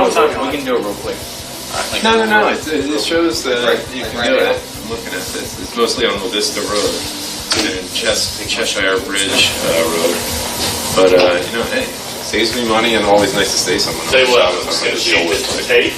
We can do it real quick. Like No. It shows that you can do it. I'm looking at this. It's mostly on the Vista Road and Cheshire Bridge Road. But hey, saves me money and always nice to stay someone. Say what? I'm going to deal with the tape.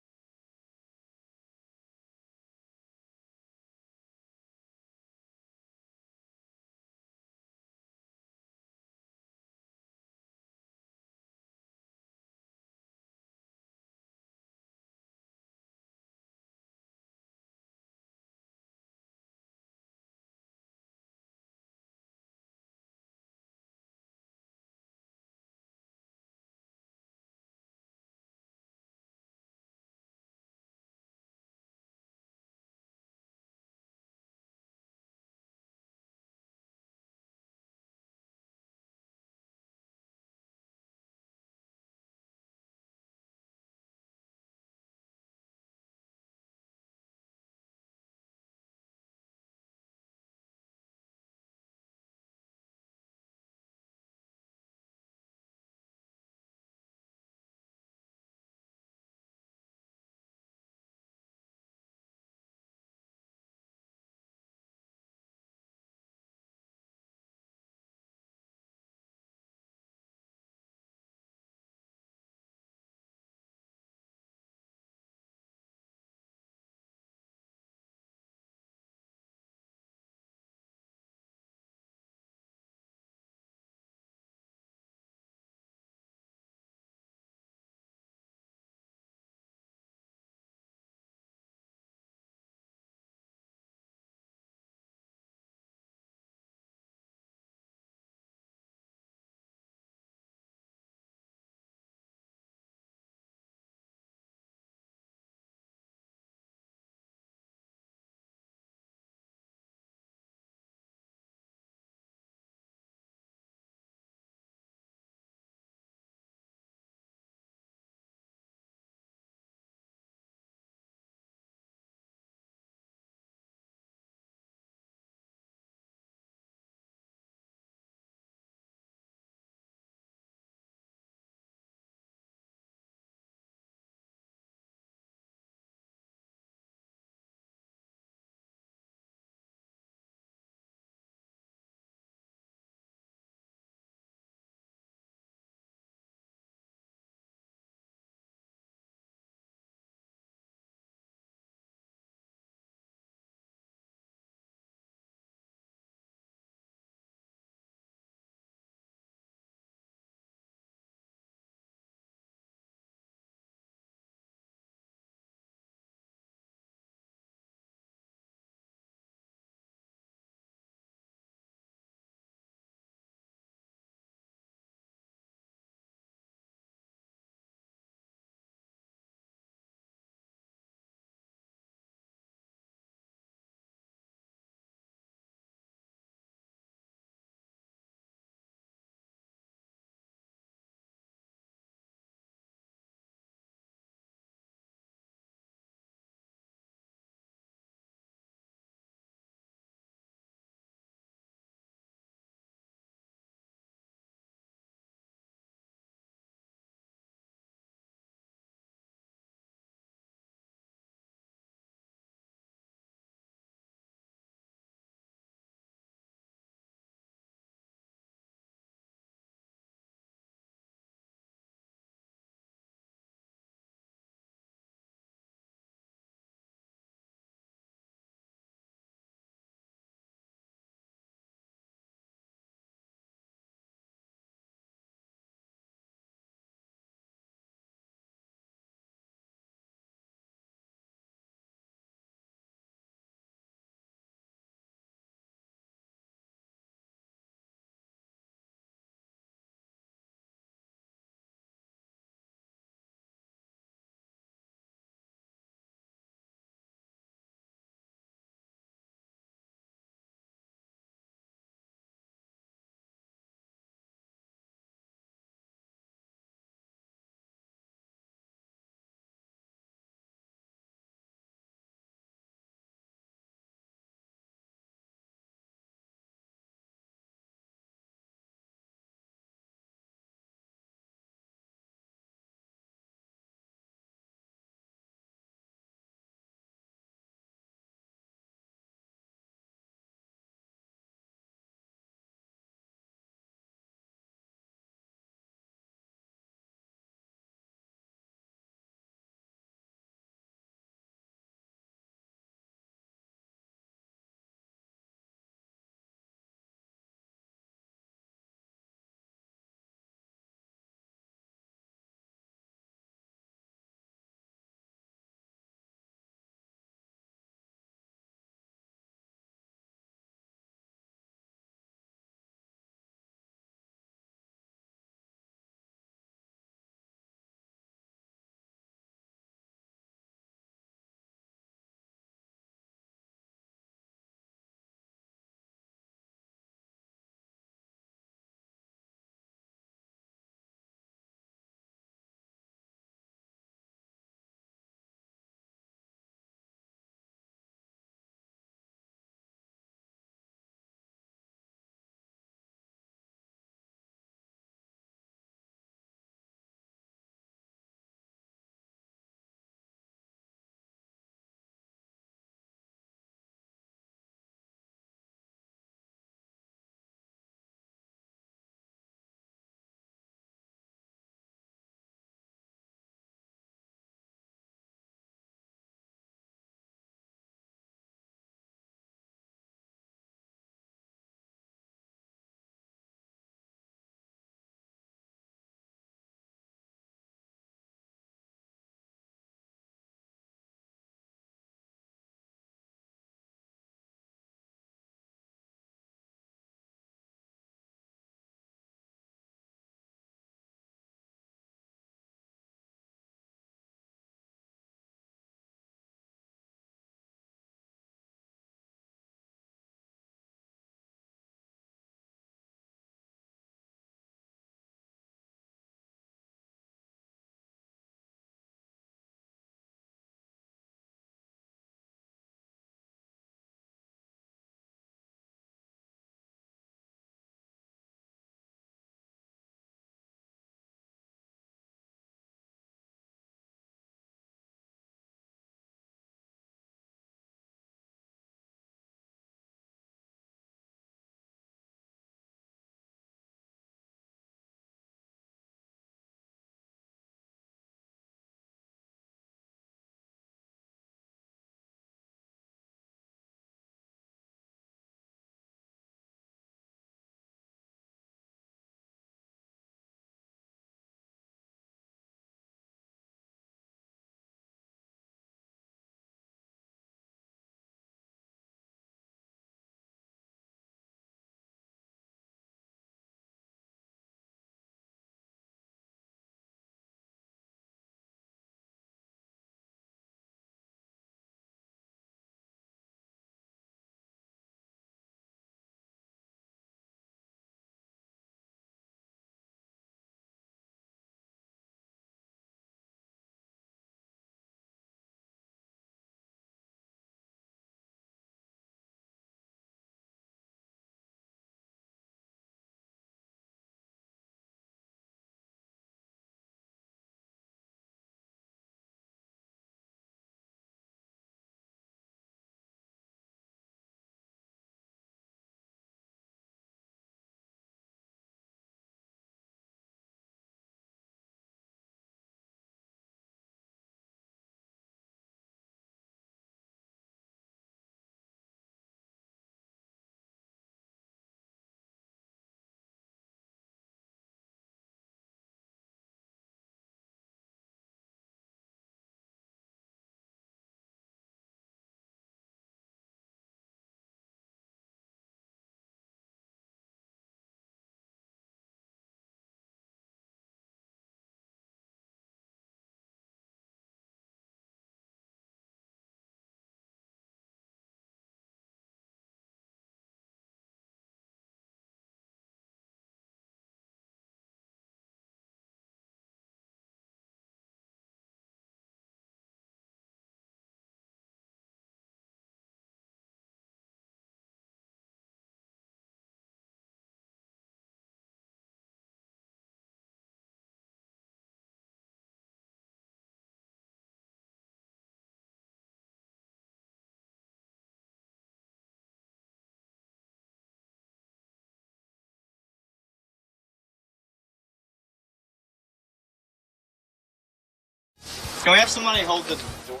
Can we have somebody hold the door?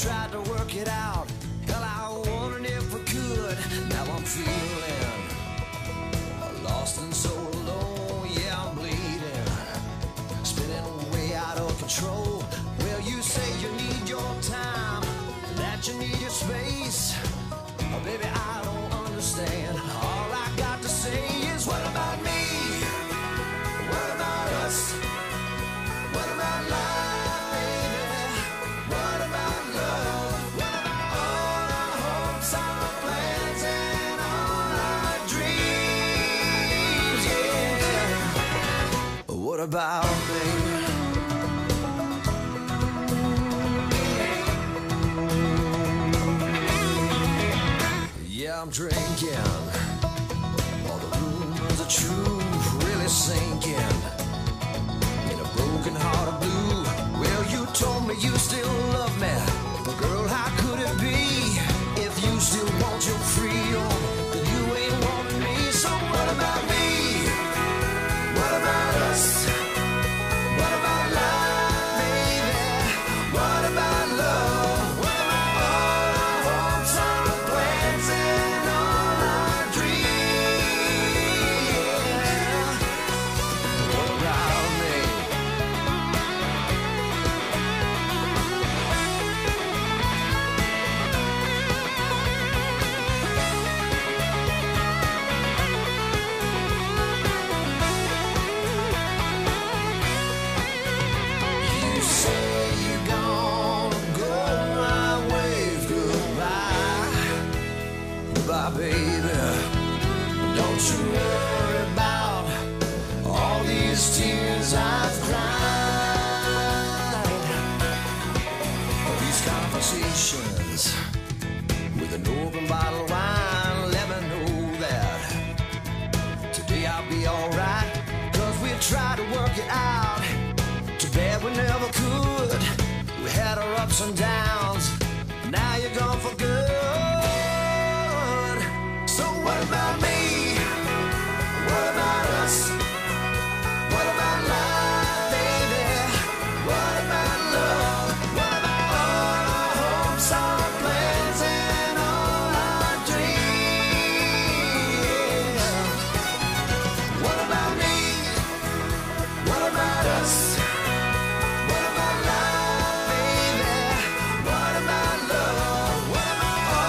tried to work it out. Hell, I wondered if we could. Now I'm feeling lost and so alone. Yeah, I'm bleeding, spinning way out of control. Well, you say you need your time, that you need your space. Oh, baby, I don't understand. All I got to say is, what about me? What about us? What about life, baby? What about love? What about all our hopes, all our plans, and all our dreams? Yeah. What about me? Yeah, I'm drinking. All the rumors are true, really sinking. In a broken heart of blue. Well, you told me you still love me, but girl, how could it be? If you still want your freedom, then you ain't wanting me. So what about me? What about us? What about life, baby? What about love? What about all our hopes, all our plans, and all our dreams? What about me? You say you're gonna go, I wave goodbye. Goodbye, baby. Don't you worry about all these tears I've cried. These conversations with an open bottle of wine, let me know that today I'll be alright. Cause we tried to work it out, too bad we never could. We had our ups and downs, now you're gone for good. So what about me? What about us? What about life, baby? What about love? What about all our hopes, all our plans, and all our dreams? What about me? What about us? What about life, baby? What about love? What about all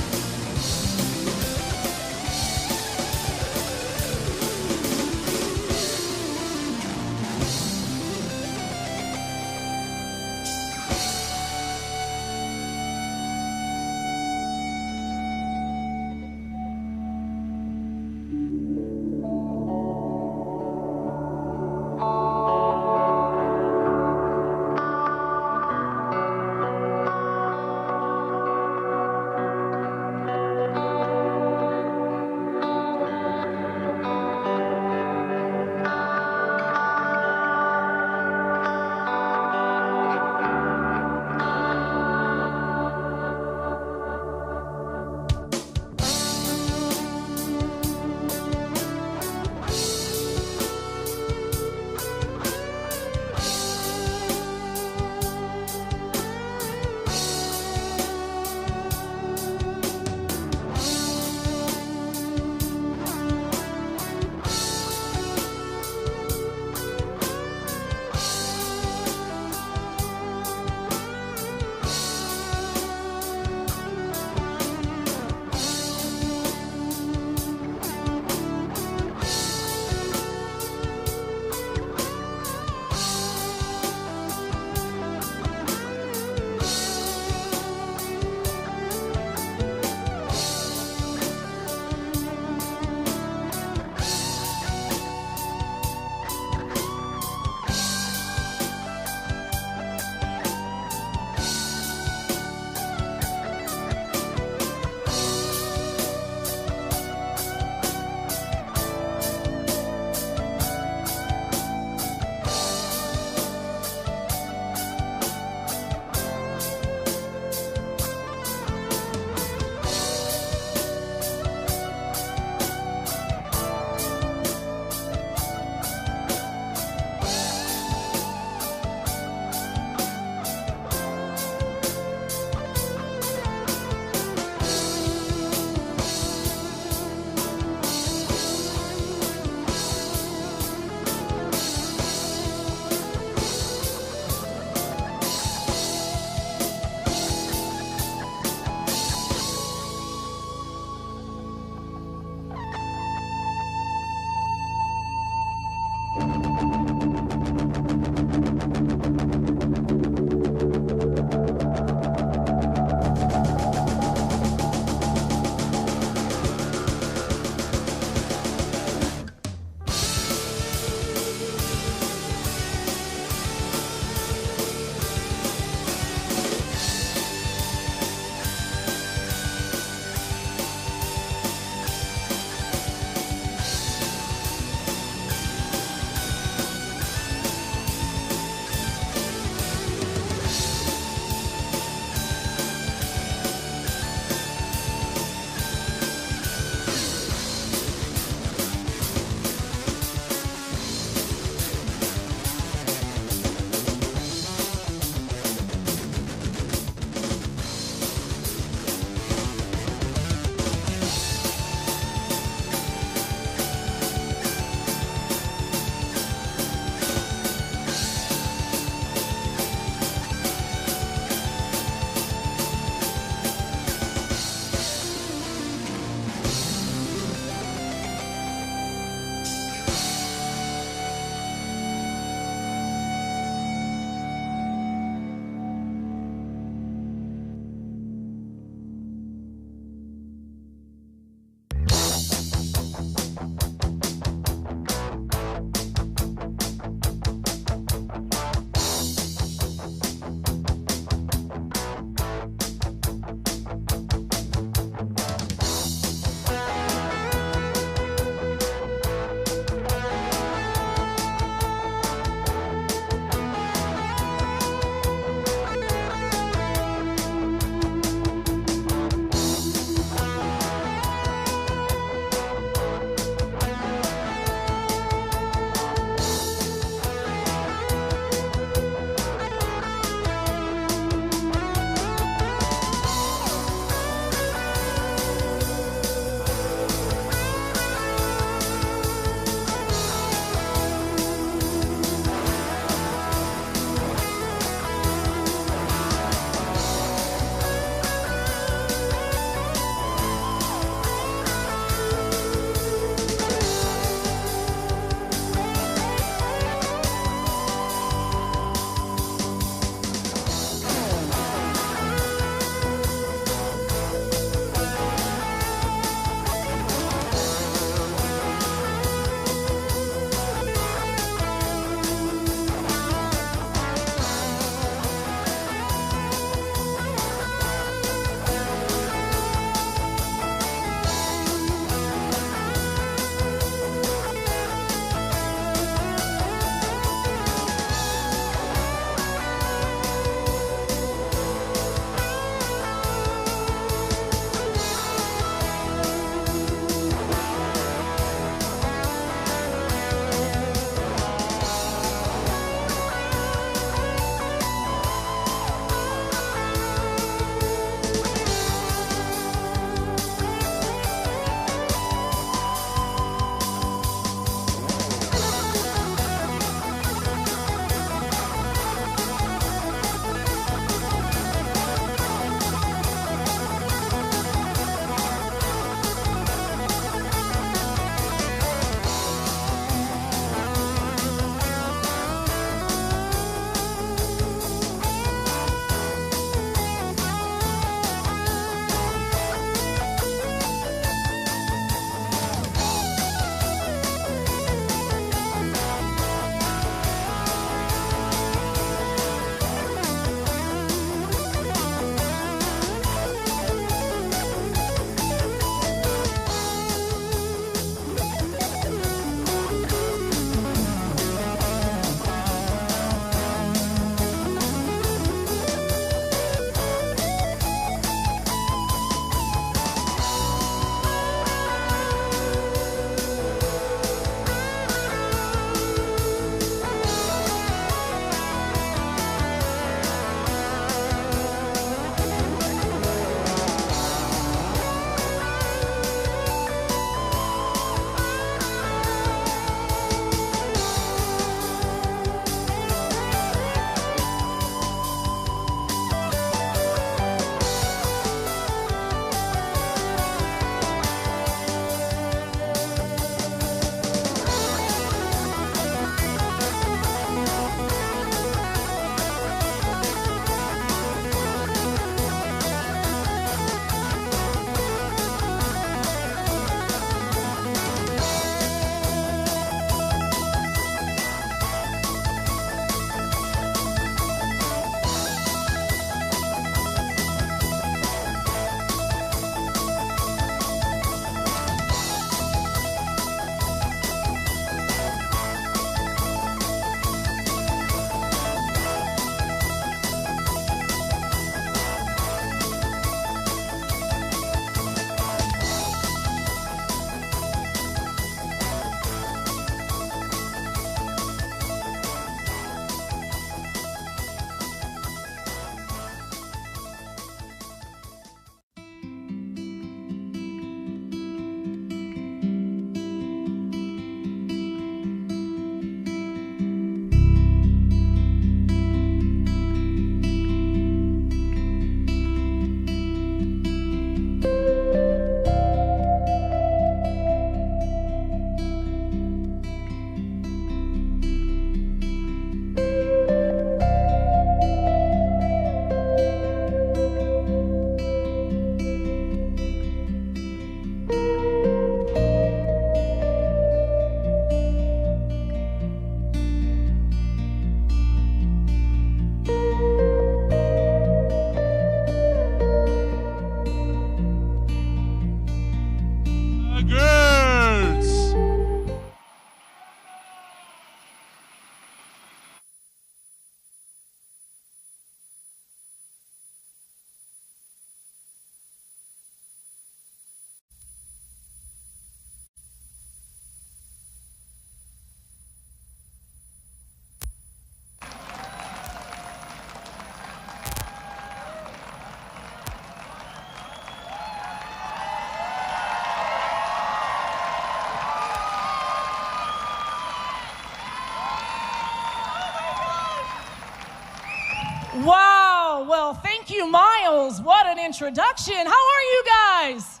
introduction. How are you guys?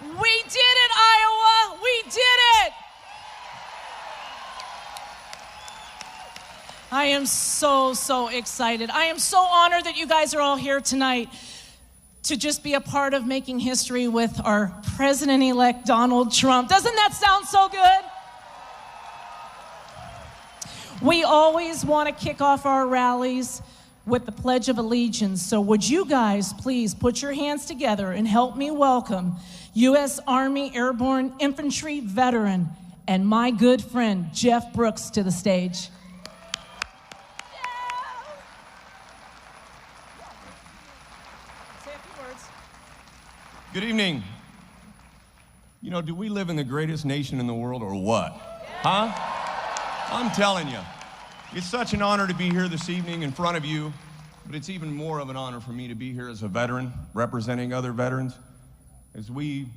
We did it, Iowa. We did it. I am so excited. I am so honored that you guys are all here tonight to just be a part of making history with our President-elect Donald Trump. Doesn't that sound so good? We always want to kick off our rallies with the Pledge of Allegiance. So would you guys please put your hands together and help me welcome U.S. Army Airborne Infantry veteran and my good friend, Jeff Brooks, to the stage. Good evening. You know, do we live in the greatest nation in the world or what? Huh? I'm telling you, it's such an honor to be here this evening in front of you, but it's even more of an honor for me to be here as a veteran, representing other veterans. As we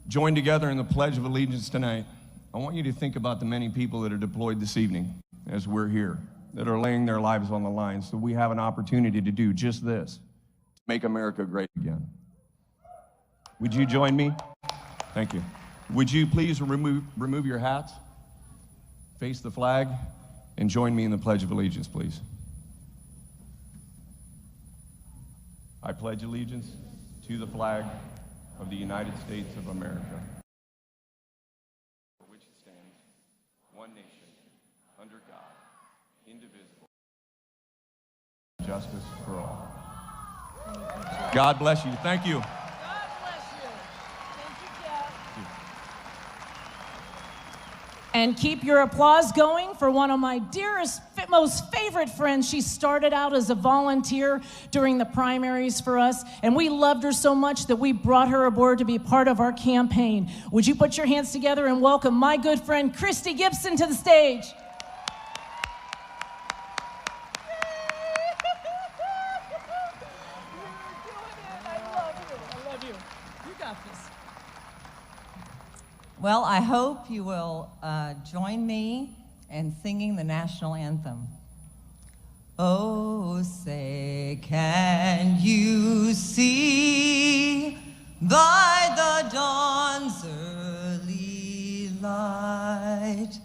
join together in the Pledge of Allegiance tonight, I want you to think about the many people that are deployed this evening as we're here, that are laying their lives on the line, so we have an opportunity to do just this, make America great again. Would you join me? Thank you. Would you please remove your hats, face the flag, and join me in the Pledge of Allegiance, please. I pledge allegiance to the flag of the United States of America, for which it stands, one nation, under God, indivisible, justice for all. God bless you. Thank you. And keep your applause going for one of my dearest, most favorite friends. She started out as a volunteer during the primaries for us, and we loved her so much that we brought her aboard to be part of our campaign. Would you put your hands together and welcome my good friend, Christy Gibson, to the stage? Well, I hope you will join me in singing the national anthem. Oh, say, can you see by the dawn's early light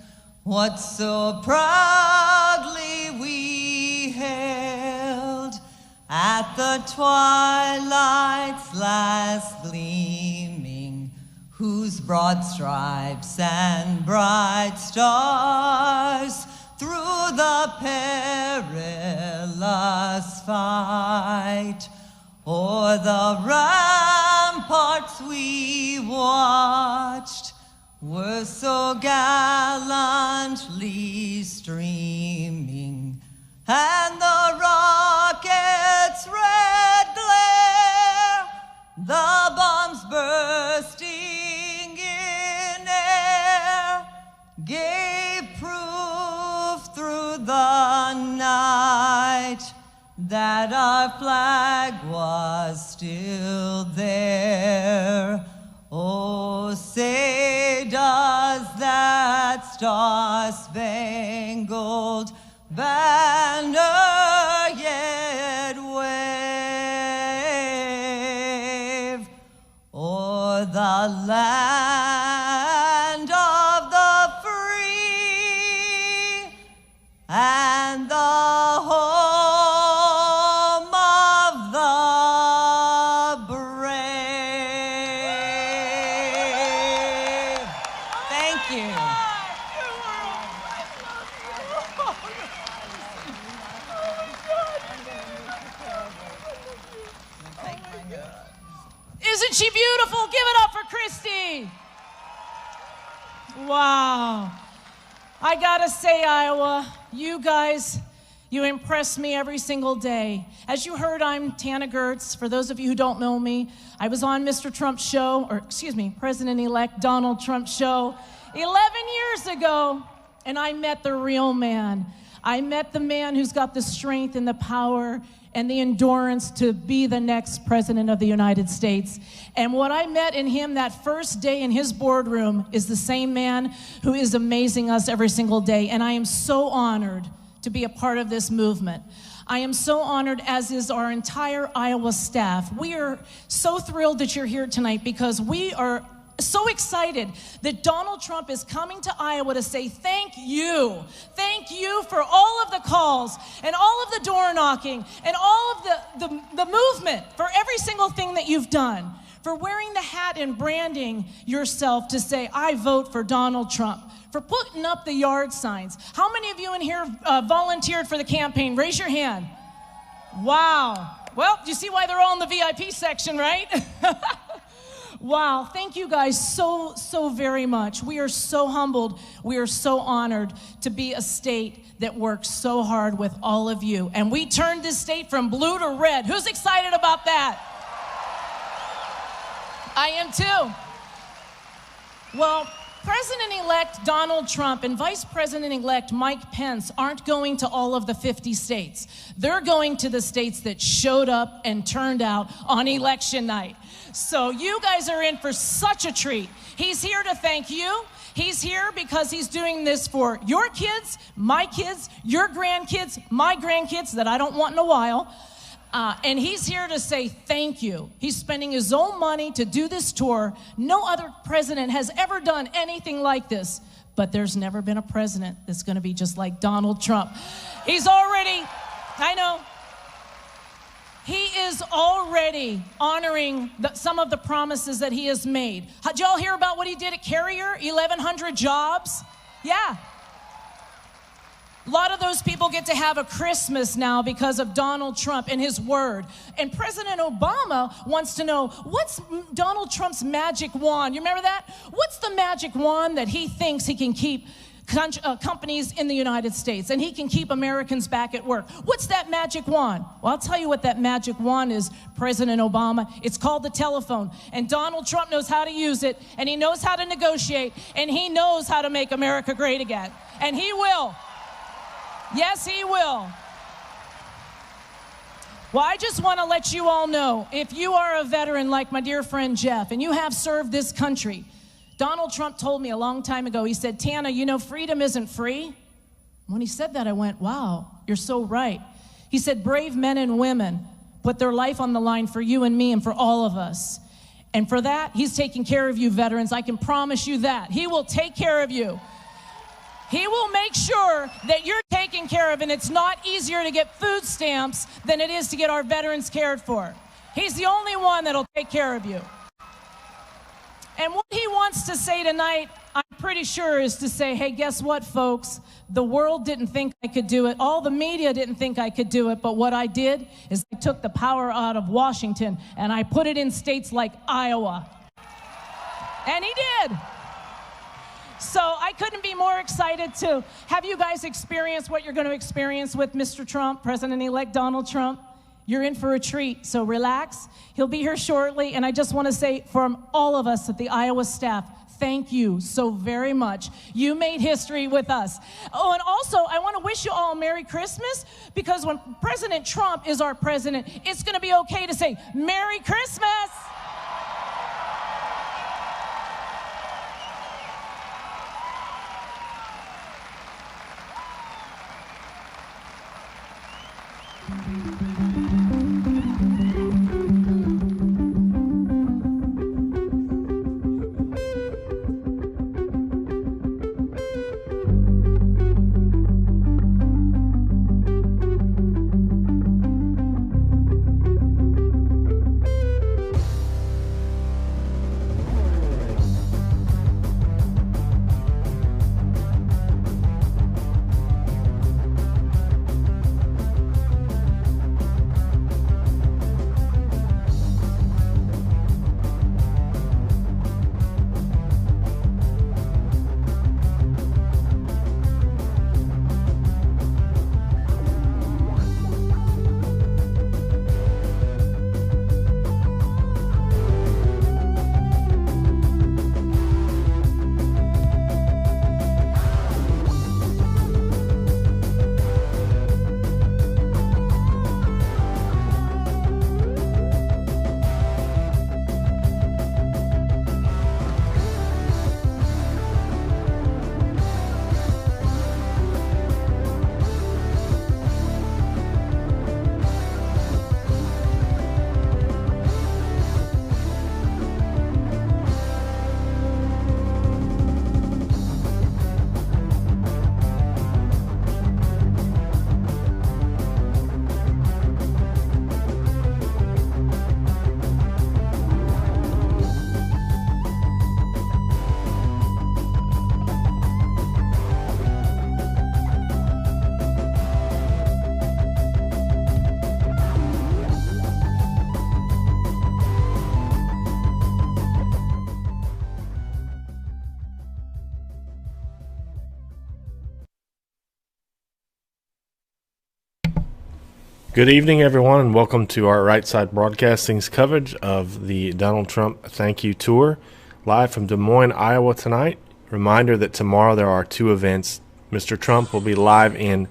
what so proudly we hailed at the twilight's last gleaming, whose broad stripes and bright stars through the perilous fight o'er the ramparts we watched were so gallantly streaming, and the rocket's red glare, the bombs bursting in air, gave proof through the night that our flag was still there. Oh, say does that star-spangled banner yet wave o'er the land of the free and the home of the brave. Thank you. Isn't she beautiful? Give it up for Christy. Wow. I gotta say, Iowa, you guys, you impress me every single day. As you heard, I'm Tana Gertz. For those of you who don't know me, I was on Mr. Trump's show, or excuse me, President-elect Donald Trump's show 11 years ago, and I met the real man. I met the man who's got the strength and the power and the endurance to be the next president of the United States. And what I met in him that first day in his boardroom is the same man who is amazing us every single day. And I am so honored to be a part of this movement. I am so honored, as is our entire Iowa staff. We are so thrilled that you're here tonight because we are so excited that Donald Trump is coming to Iowa to say thank you. Thank you for all of the calls and all of the door knocking and all of the movement, for every single thing that you've done, for wearing the hat and branding yourself to say, I vote for Donald Trump, for putting up the yard signs. How many of you in here volunteered for the campaign? Raise your hand. Wow. Well, you see why they're all in the VIP section, right? Wow, thank you guys so very much. We are so humbled. We are so honored to be a state that works so hard with all of you. And we turned this state from blue to red. Who's excited about that? I am too. Well, President-elect Donald Trump and Vice President-elect Mike Pence aren't going to all of the 50 states. They're going to the states that showed up and turned out on election night. So you guys are in for such a treat. He's here to thank you. He's here because he's doing this for your kids, your grandkids, my grandkids that I don't want in a while. And he's here to say thank you. He's spending his own money to do this tour. No other president has ever done anything like this. But there's never been a president that's going to be just like Donald Trump. He's already, I know, he is already honoring some of the promises that he has made. Did y'all hear about what he did at Carrier? 1,100 jobs? Yeah. A lot of those people get to have a Christmas now because of Donald Trump and his word. And President Obama wants to know, what's Donald Trump's magic wand? You remember that? What's the magic wand that he thinks he can keep companies in the United States and he can keep Americans back at work? What's that magic wand? Well, I'll tell you what that magic wand is, President Obama. It's called the telephone. And Donald Trump knows how to use it, and he knows how to negotiate, and he knows how to make America great again. And he will. Yes, he will. Well, I just want to let you all know, if you are a veteran like my dear friend Jeff, and you have served this country, Donald Trump told me a long time ago, he said, Tana, you know, freedom isn't free. When he said that, I went, wow, you're so right. He said, brave men and women put their life on the line for you and me and for all of us. And for that, he's taking care of you, veterans. I can promise you that. He will take care of you. He will make sure that you're taken care of, and it's not easier to get food stamps than it is to get our veterans cared for. He's the only one that'll take care of you. And what he wants to say tonight, I'm pretty sure, is to say, hey, guess what, folks? The world didn't think I could do it. All the media didn't think I could do it. But what I did is I took the power out of Washington, and I put it in states like Iowa. And he did. So I couldn't be more excited to have you guys experience what you're going to experience with Mr. Trump, President-elect Donald Trump. You're in for a treat, so relax. He'll be here shortly, and I just want to say from all of us at the Iowa staff, thank you so very much. You made history with us. Oh, and also, I want to wish you all a Merry Christmas, because when President Trump is our president, it's going to be okay to say, Merry Christmas! Good evening, everyone, and welcome to our Right Side Broadcasting's coverage of the Donald Trump Thank You Tour, live from Des Moines, Iowa tonight. Reminder that tomorrow there are two events. Mr. Trump will be live in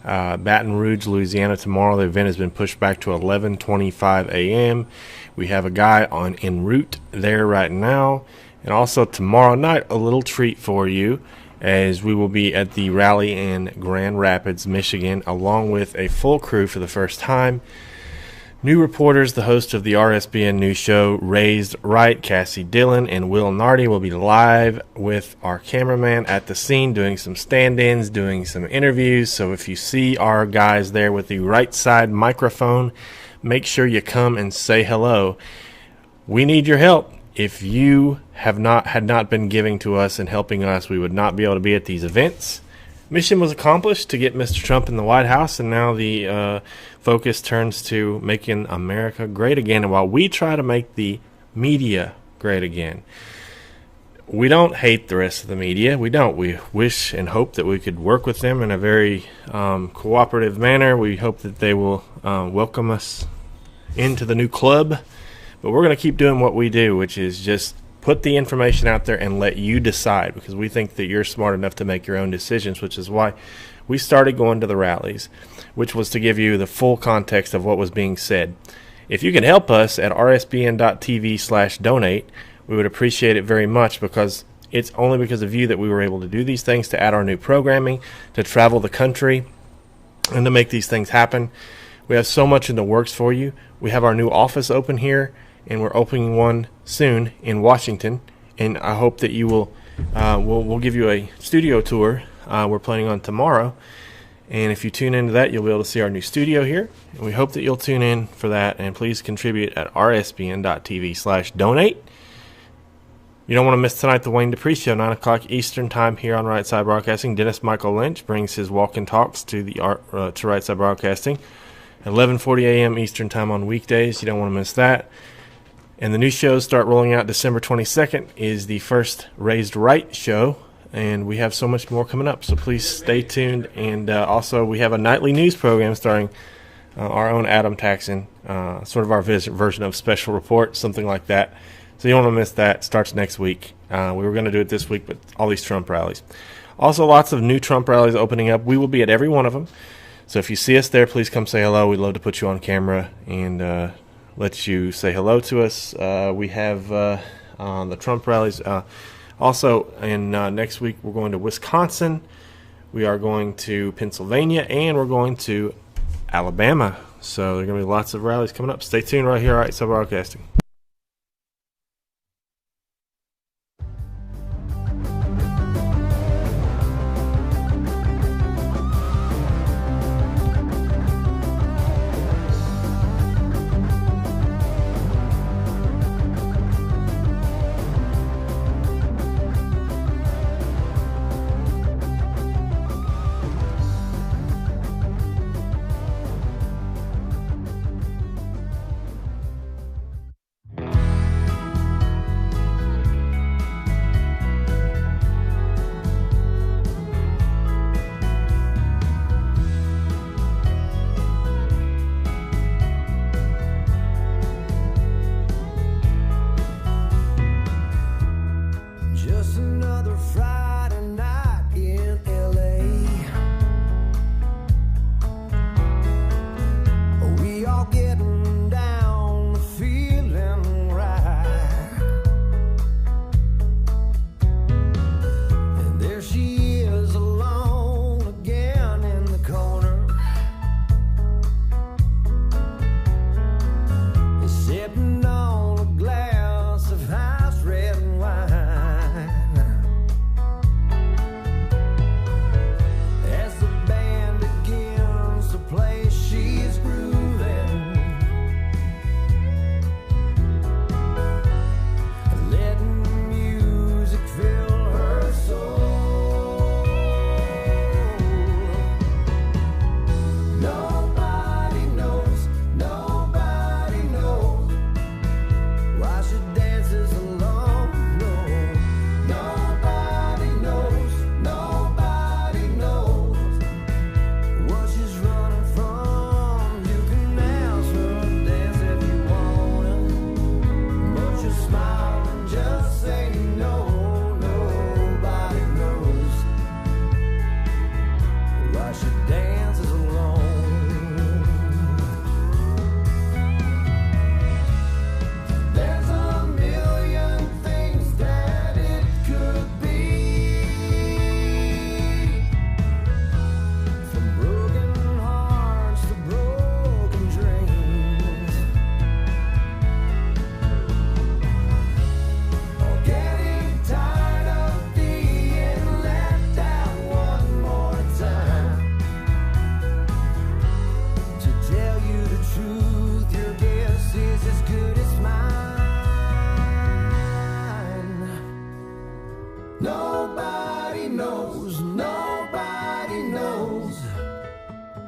Baton Rouge, Louisiana tomorrow. The event has been pushed back to 11:25 a.m. We have a guy en route there right now. And also tomorrow night, a little treat for you, as we will be at the rally in Grand Rapids, Michigan, along with a full crew for the first time. New reporters, the host of the RSBN News Show, Raised Right, Cassie Dillon, and Will Nardi will be live with our cameraman at the scene doing some stand-ins, doing some interviews. So if you see our guys there with the right side microphone, make sure you come and say hello. We need your help. If you had not been giving to us and helping us, we would not be able to be at these events. Mission was accomplished to get Mr. Trump in the White House, and now the focus turns to making America great again. And while we try to make the media great again, we don't hate the rest of the media. We don't. We wish and hope that we could work with them in a very cooperative manner. We hope that they will welcome us into the new club. But we're going to keep doing what we do, which is just put the information out there and let you decide, because we think that you're smart enough to make your own decisions, which is why we started going to the rallies, which was to give you the full context of what was being said. If you can help us at rsbn.tv/donate, we would appreciate it very much, because it's only because of you that we were able to do these things, to add our new programming, to travel the country, and to make these things happen. We have so much in the works for you. We have our new office open here, and we're opening one soon in Washington, and I hope that you will we'll give you a studio tour. We're planning on tomorrow, and if you tune into that, you'll be able to see our new studio here, and we hope that you'll tune in for that, and please contribute at rsbn.tv/donate. You don't want to miss tonight the Wayne Dupree Show, 9 o'clock Eastern Time here on Right Side Broadcasting. Dennis Michael Lynch brings his walk and talks to to Right Side Broadcasting at 11:40 a.m. Eastern Time on weekdays. You don't want to miss that. And the new shows start rolling out December 22nd is the first Raised Right show, and we have so much more coming up, so please stay tuned. And also we have a nightly news program starring our own Adam Taxon, sort of our version of Special Report, something like that. So you don't want to miss that. It starts next week. We were going to do it this week, but all these Trump rallies. Also lots of new Trump rallies opening up. We will be at every one of them. So if you see us there, please come say hello. We'd love to put you on camera and let you say hello to us. We have the Trump rallies. Also, next week, we're going to Wisconsin. We are going to Pennsylvania, and we're going to Alabama. So there are going to be lots of rallies coming up. Stay tuned right here, Right Side Broadcasting.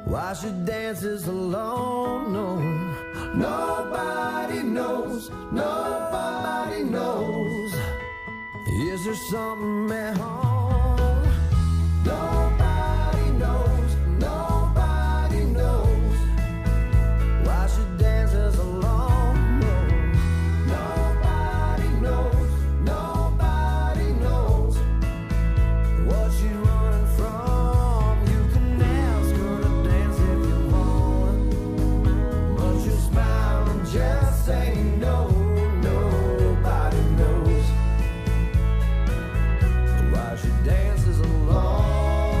why she dances alone. No, nobody knows, nobody knows. Is there something at home? Nobody knows, nobody knows why she dances alone. No, nobody knows, nobody knows what she's running from. You can ask her to dance if you want, but she'll smile and just say no. Nobody knows why she dances alone.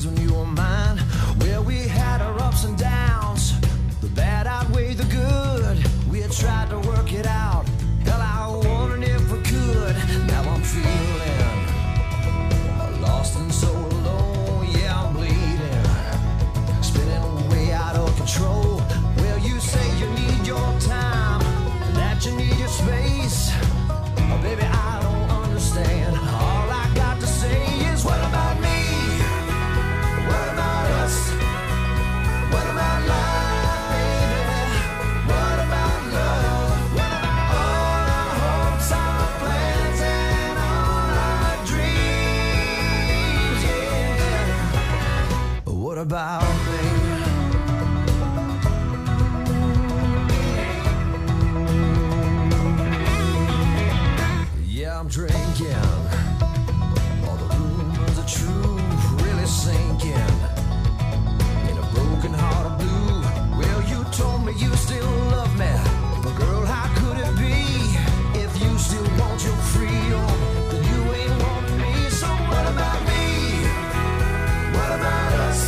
days when you were mine. Well, we had our ups and downs. The bad outweighed the good. We had tried to work it out. Hell, I wondered if we could. Now I'm feeling lost and so alone. Yeah, I'm bleeding, spinning way out of control. Well, you say you need your time, that you need your space. Oh, baby, I don't understand. All I got to say is, what about me? What about us? What about life, baby? What about love? What about all our hopes, our plans, and all our dreams? Yeah. What about me? Yeah, I'm drinking. All the rumors are true, really sinking. In a broken heart of blue. Well, you told me you still love me, but girl, how could it be? If you still want your freedom, then you ain't wanting me. So what about me? What about us?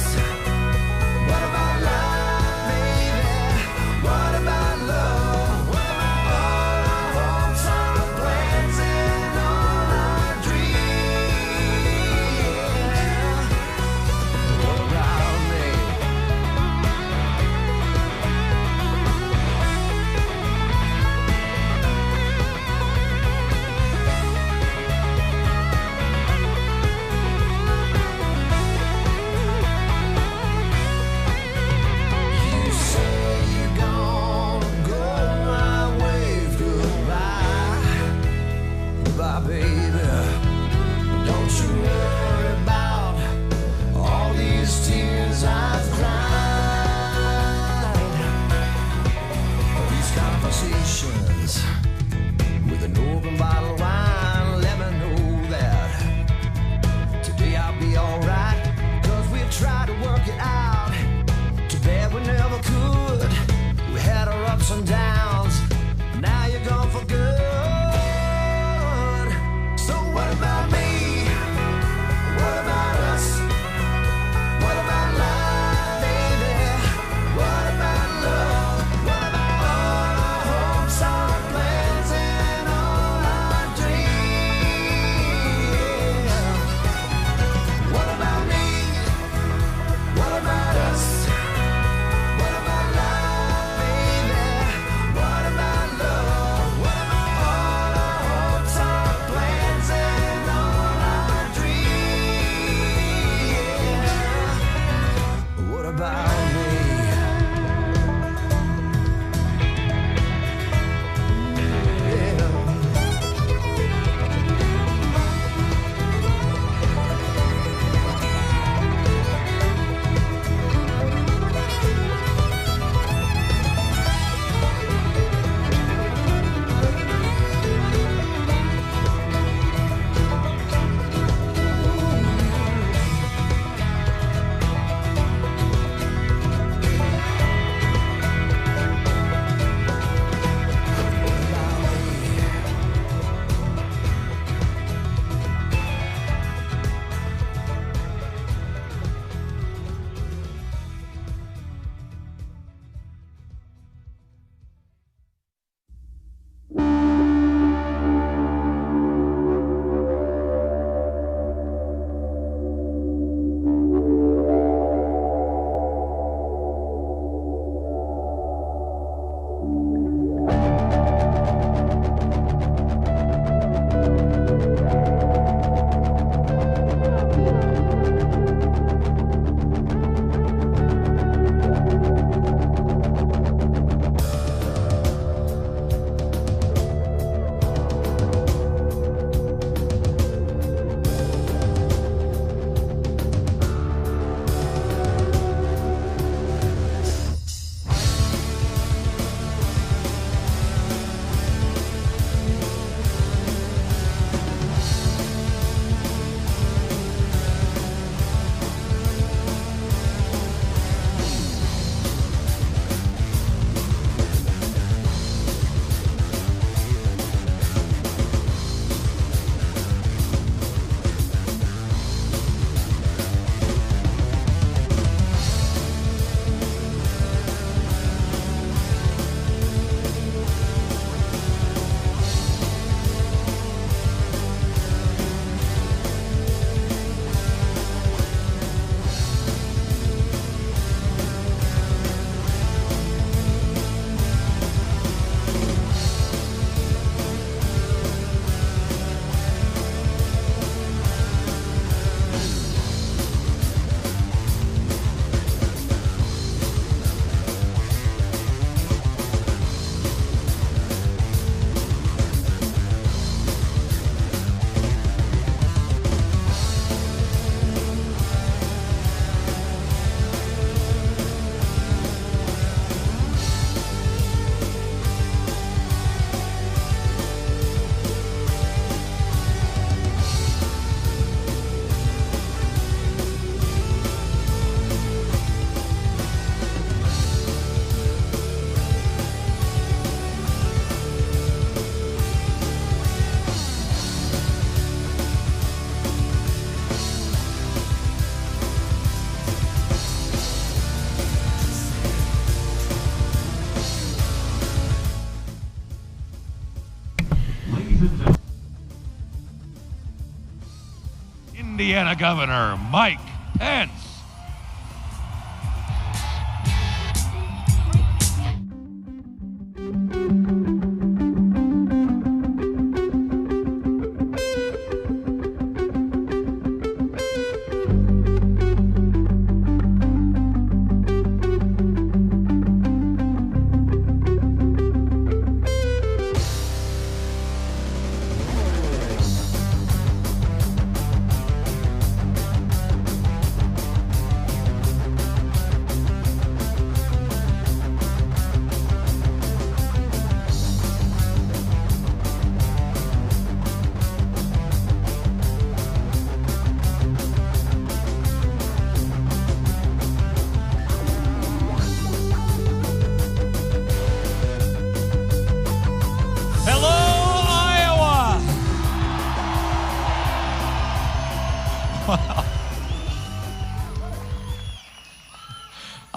Indiana Governor Mike Pence.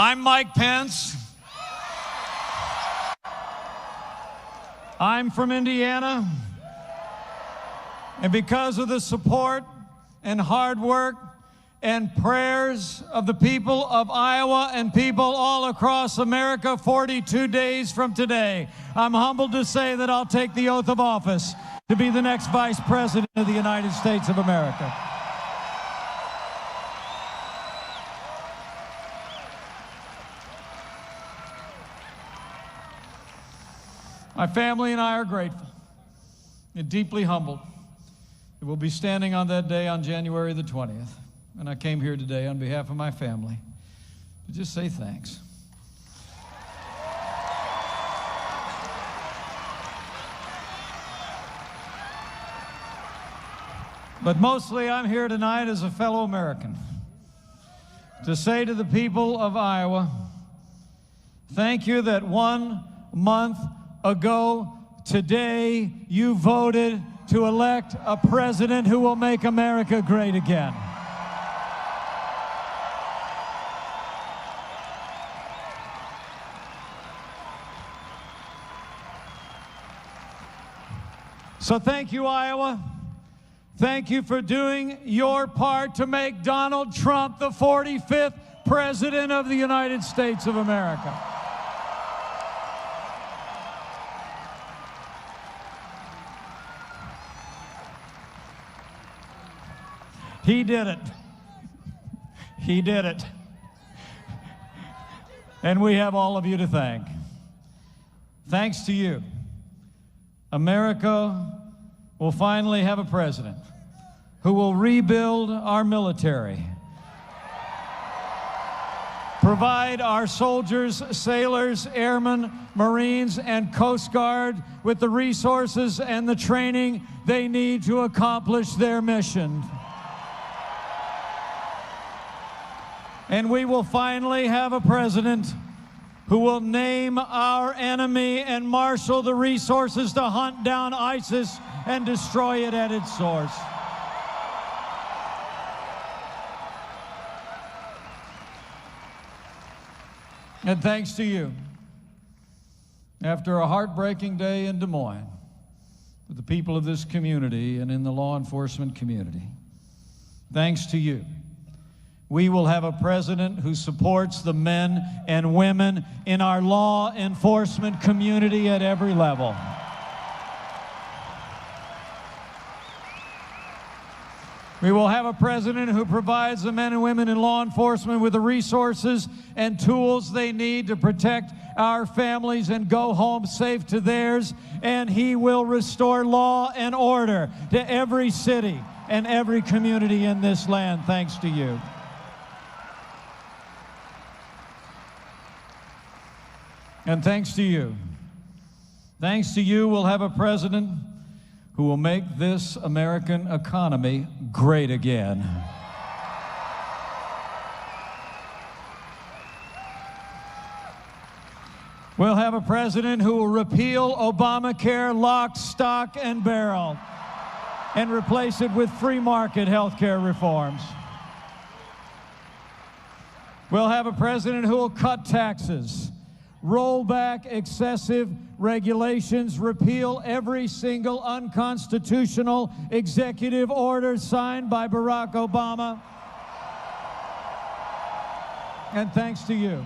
I'm Mike Pence. I'm from Indiana. And because of the support and hard work and prayers of the people of Iowa and people all across America 42 days from today, I'm humbled to say that I'll take the oath of office to be the next Vice President of the United States of America. My family and I are grateful and deeply humbled that we'll be standing on that day on January the 20th. And I came here today on behalf of my family to just say thanks. But mostly I'm here tonight as a fellow American to say to the people of Iowa, thank you that 1 month ago today you voted to elect a president who will make America great again. So thank you, Iowa. Thank you for doing your part to make Donald Trump the 45th President of the United States of America. He did it. He did it. And we have all of you to thank. Thanks to you, America will finally have a president who will rebuild our military, provide our soldiers, sailors, airmen, Marines, and Coast Guard with the resources and the training they need to accomplish their mission. And we will finally have a president who will name our enemy and marshal the resources to hunt down ISIS and destroy it at its source. And thanks to you, after a heartbreaking day in Des Moines, with the people of this community and in the law enforcement community, thanks to you, we will have a president who supports the men and women in our law enforcement community at every level. We will have a president who provides the men and women in law enforcement with the resources and tools they need to protect our families and go home safe to theirs. And he will restore law and order to every city and every community in this land, thanks to you. And thanks to you. Thanks to you, we'll have a president who will make this American economy great again. We'll have a president who will repeal Obamacare lock, stock, and barrel and replace it with free market health care reforms. We'll have a president who will cut taxes, roll back excessive regulations, repeal every single unconstitutional executive order signed by Barack Obama. And thanks to you.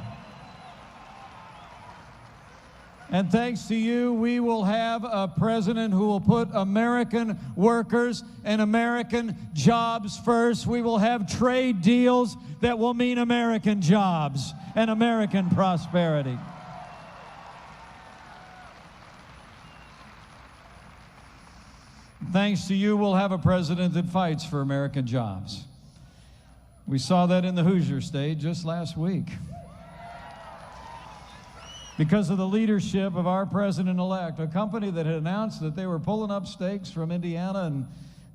And thanks to you, we will have a president who will put American workers and American jobs first. We will have trade deals that will mean American jobs and American prosperity. Thanks to you, we'll have a president that fights for American jobs. We saw that in the Hoosier State just last week. Because of the leadership of our president-elect, a company that had announced that they were pulling up stakes from Indiana and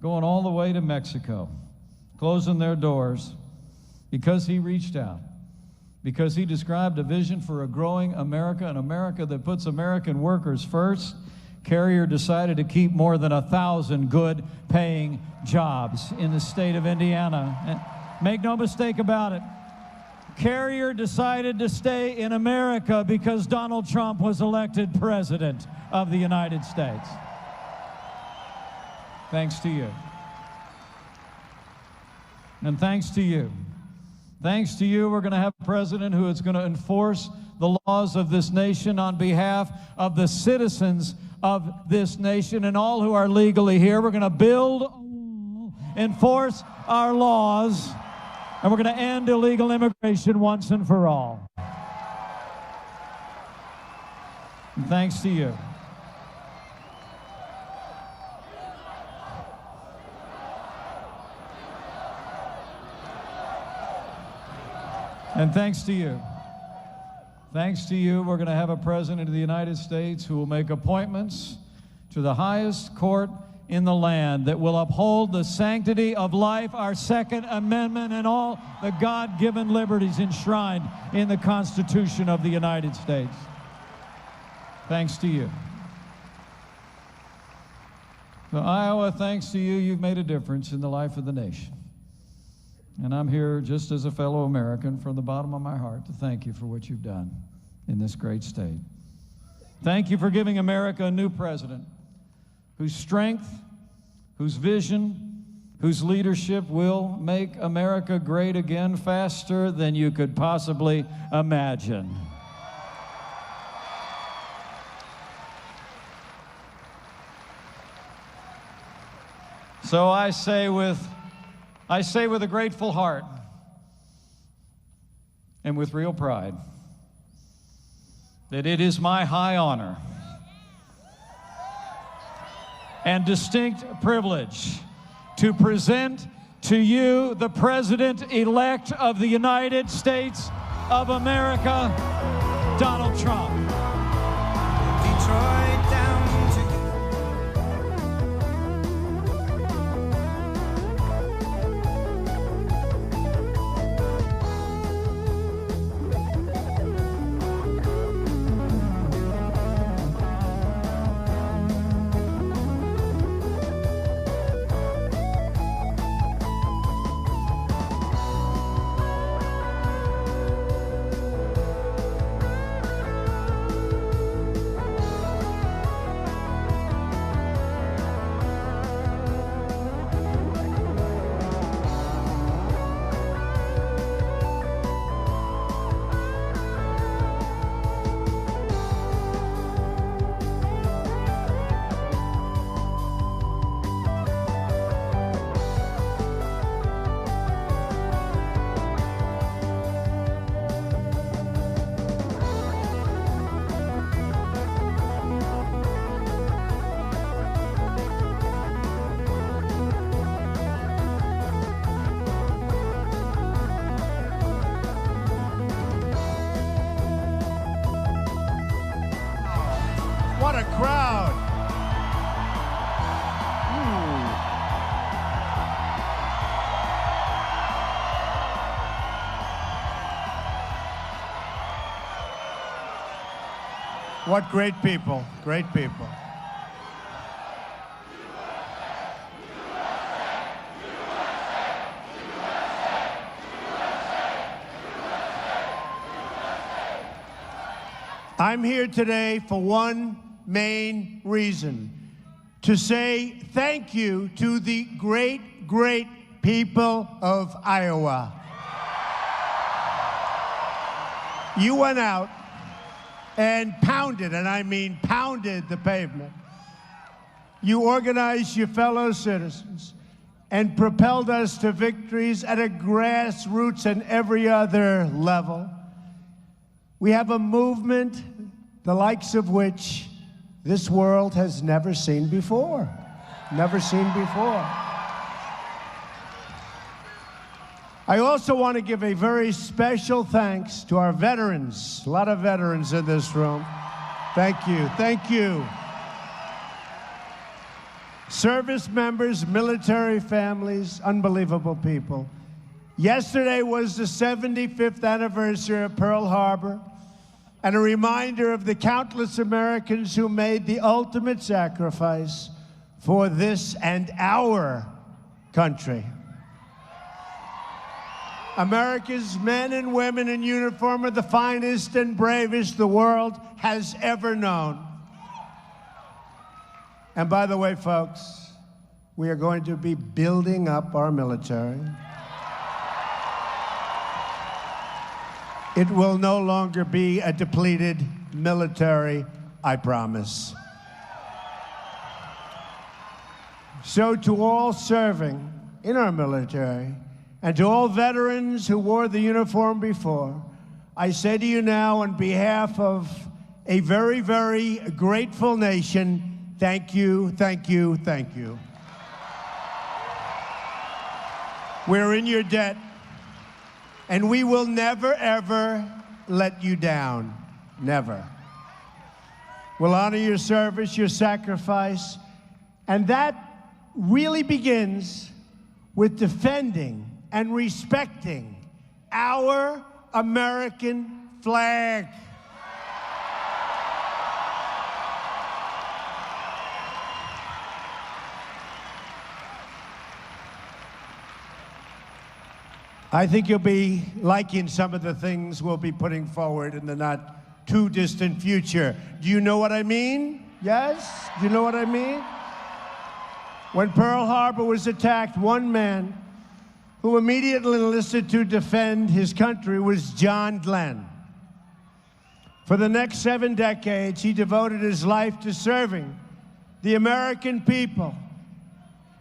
going all the way to Mexico, closing their doors, because he reached out, because he described a vision for a growing America, an America that puts American workers first. Carrier decided to keep more than 1,000 good-paying jobs in the state of Indiana. And make no mistake about it, Carrier decided to stay in America because Donald Trump was elected president of the United States. Thanks to you. And thanks to you. Thanks to you, we're going to have a president who is going to enforce the laws of this nation on behalf of the citizens of this nation and all who are legally here. We're going to build a wall, enforce our laws, and we're going to end illegal immigration once and for all. And thanks to you. And thanks to you. Thanks to you, we're going to have a president of the United States who will make appointments to the highest court in the land that will uphold the sanctity of life, our Second Amendment, and all the God-given liberties enshrined in the Constitution of the United States. Thanks to you. So Iowa, thanks to you, you've made a difference in the life of the nation. And I'm here just as a fellow American from the bottom of my heart to thank you for what you've done in this great state. Thank you for giving America a new president whose strength, whose vision, whose leadership will make America great again faster than you could possibly imagine. So I say with a grateful heart and with real pride that it is my high honor and distinct privilege to present to you the President-elect of the United States of America, Donald Trump. Detroit down to What a crowd! What great people, great people. I'm here today for one main reason, to say thank you to the great, great people of Iowa. You went out and pounded, and I mean pounded, the pavement. You organized your fellow citizens and propelled us to victories at a grassroots and every other level. We have a movement the likes of which this world has never seen before. Never seen before. I also want to give a very special thanks to our veterans. A lot of veterans in this room. Thank you. Thank you. Service members, military families, unbelievable people. Yesterday was the 75th anniversary of Pearl Harbor, and a reminder of the countless Americans who made the ultimate sacrifice for this and our country. America's men and women in uniform are the finest and bravest the world has ever known. And by the way, folks, we are going to be building up our military. It will no longer be a depleted military, I promise. So to all serving in our military, and to all veterans who wore the uniform before, I say to you now on behalf of a very, very grateful nation, thank you, thank you, thank you. We're in your debt, and we will never, ever let you down. Never. We'll honor your service, your sacrifice, and that really begins with defending and respecting our American flag. I think you'll be liking some of the things we'll be putting forward in the not too distant future. Do you know what I mean? Yes? Do you know what I mean? When Pearl Harbor was attacked, one man who immediately enlisted to defend his country was John Glenn. For the next 7 decades, he devoted his life to serving the American people,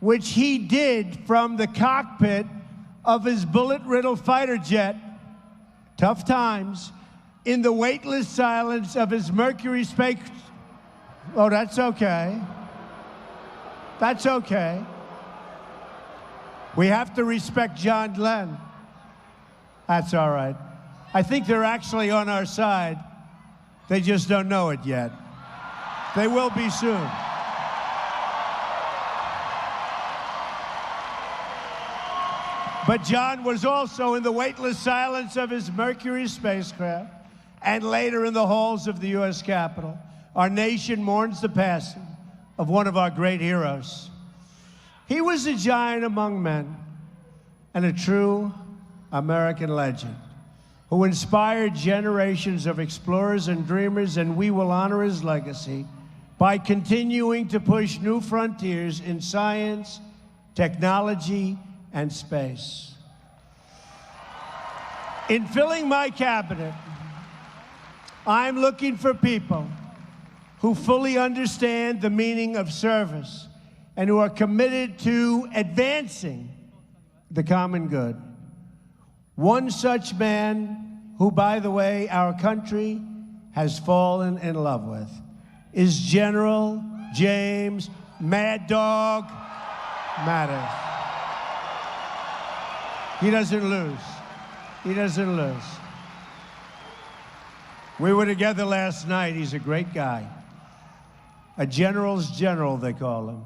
which he did from the cockpit of his bullet-riddled fighter jet, tough times, in the weightless silence of his Mercury space. Oh, that's okay. That's okay. We have to respect John Glenn. That's all right. I think they're actually on our side. They just don't know it yet. They will be soon. But John was also in the weightless silence of his Mercury spacecraft, and later in the halls of the U.S. Capitol. Our nation mourns the passing of one of our great heroes. He was a giant among men and a true American legend who inspired generations of explorers and dreamers, and we will honor his legacy by continuing to push new frontiers in science, technology, and space. In filling my cabinet, I'm looking for people who fully understand the meaning of service and who are committed to advancing the common good. One such man, who, by the way, our country has fallen in love with, is General James Mad Dog Mattis. He doesn't lose. He doesn't lose. We were together last night. He's a great guy. A general's general, they call him.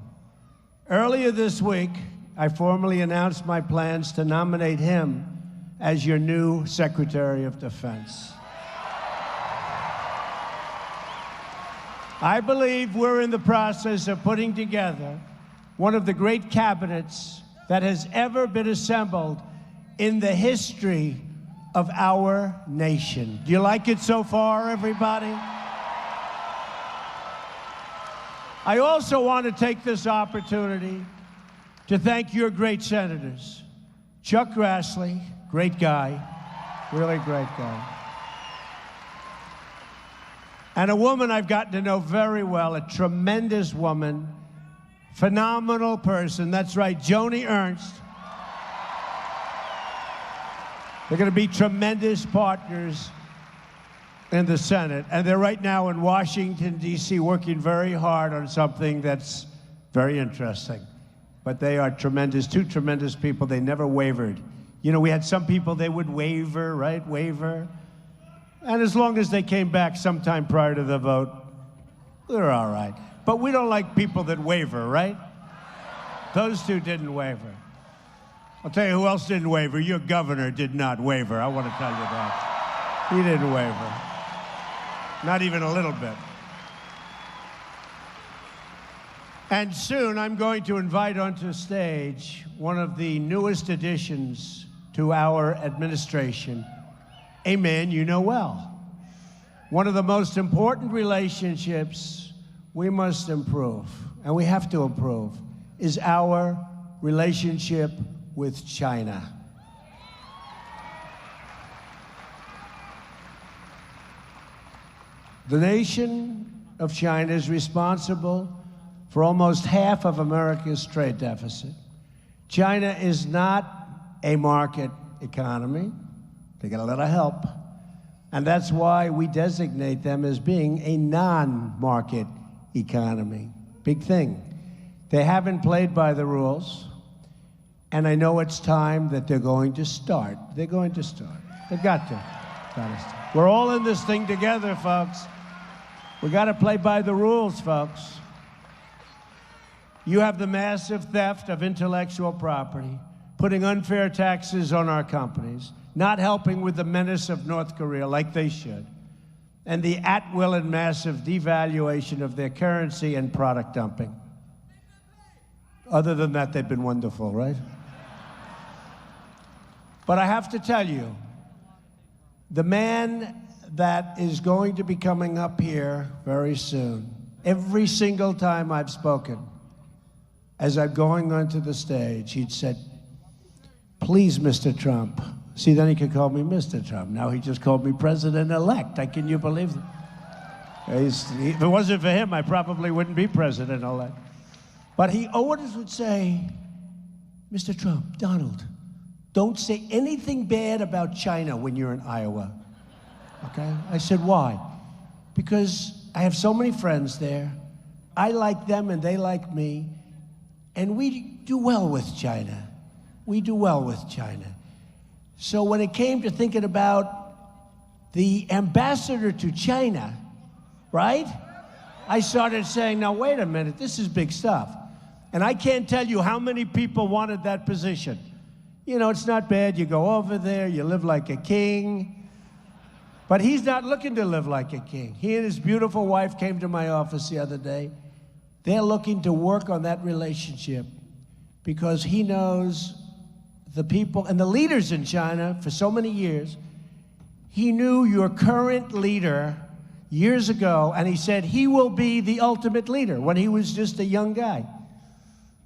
Earlier this week, I formally announced my plans to nominate him as your new Secretary of Defense. I believe we're in the process of putting together one of the great cabinets that has ever been assembled in the history of our nation. Do you like it so far, everybody? I also want to take this opportunity to thank your great senators. Chuck Grassley, great guy, really great guy. And a woman I've gotten to know very well, a tremendous woman, phenomenal person. That's right, Joni Ernst. They're going to be tremendous partners in the Senate. And they're right now in Washington, D.C., working very hard on something that's very interesting. But they are tremendous, two tremendous people. They never wavered. You know, we had some people, they would waver, right? Waver. And as long as they came back sometime prior to the vote, they're all right. But we don't like people that waver, right? Those two didn't waver. I'll tell you who else didn't waver. Your governor did not waver. I want to tell you that. He didn't waver. Not even a little bit. And soon I'm going to invite onto stage one of the newest additions to our administration, a man you know well. One of the most important relationships we must improve, and we have to improve, is our relationship with China. The nation of China is responsible for almost half of America's trade deficit. China is not a market economy. They get a lot of help. And that's why we designate them as being a non-market economy. Big thing. They haven't played by the rules. And I know it's time that they're going to start. They're going to start. They've got to. We're all in this thing together, folks. We got to play by the rules, folks. You have the massive theft of intellectual property, putting unfair taxes on our companies, not helping with the menace of North Korea like they should, and the at-will and massive devaluation of their currency and product dumping. Other than that, they've been wonderful, right? But I have to tell you, the man that is going to be coming up here very soon, every single time I've spoken, as I'm going onto the stage, he'd said, please, Mr. Trump. See, then he could call me Mr. Trump. Now he just called me President-elect. Can you believe that? If it wasn't for him, I probably wouldn't be President-elect. But he always would say, Mr. Trump, Donald, don't say anything bad about China when you're in Iowa. Okay? I said, why? Because I have so many friends there. I like them and they like me. And we do well with China. We do well with China. So when it came to thinking about the ambassador to China, right? I started saying, now wait a minute, this is big stuff. And I can't tell you how many people wanted that position. You know, it's not bad. You go over there, you live like a king. But he's not looking to live like a king. He and his beautiful wife came to my office the other day. They're looking to work on that relationship because he knows the people and the leaders in China for so many years. He knew your current leader years ago, and he said he will be the ultimate leader when he was just a young guy.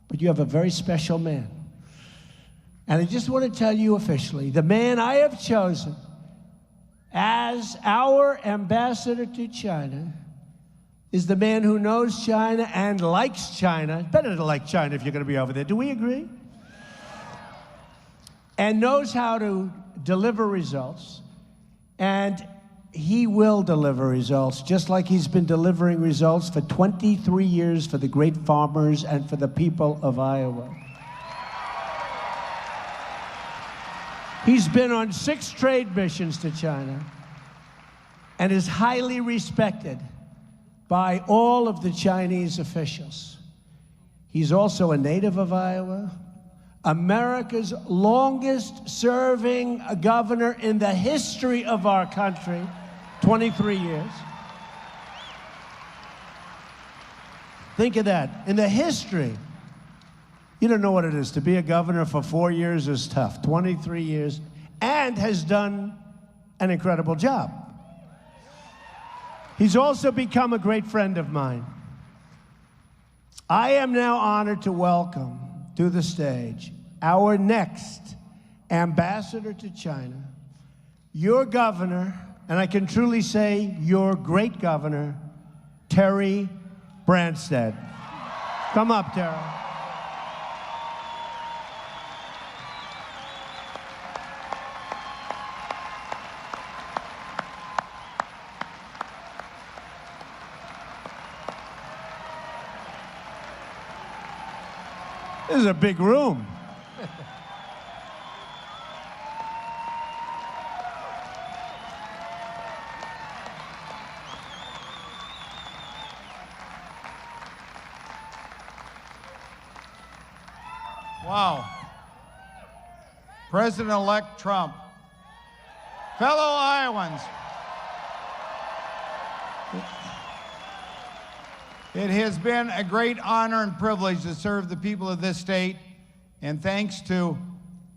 But you have a very special man. And I just want to tell you officially, the man I have chosen as our ambassador to China is the man who knows China and likes China. It's better to like China if you're going to be over there. Do we agree? And knows how to deliver results. And he will deliver results, just like he's been delivering results for 23 years for the great farmers and for the people of Iowa. He's been on 6 trade missions to China and is highly respected by all of the Chinese officials. He's also a native of Iowa, America's longest serving governor in the history of our country, 23 years. Think of that, in the history. You don't know what it is. To be a governor for 4 years is tough, 23 years, and has done an incredible job. He's also become a great friend of mine. I am now honored to welcome to the stage our next ambassador to China, your governor, and I can truly say your great governor, Terry Branstad. Come up, Terry. This is a big room. Wow. President-elect Trump, fellow Iowans, it has been a great honor and privilege to serve the people of this state, and thanks to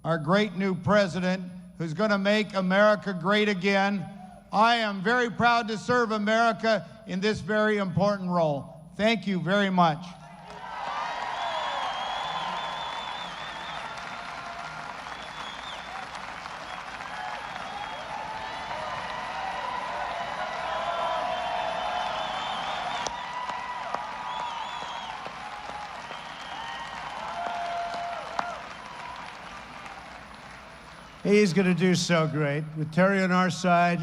our great new president who's going to make America great again, I am very proud to serve America in this very important role. Thank you very much. He's going to do so great. With Terry on our side,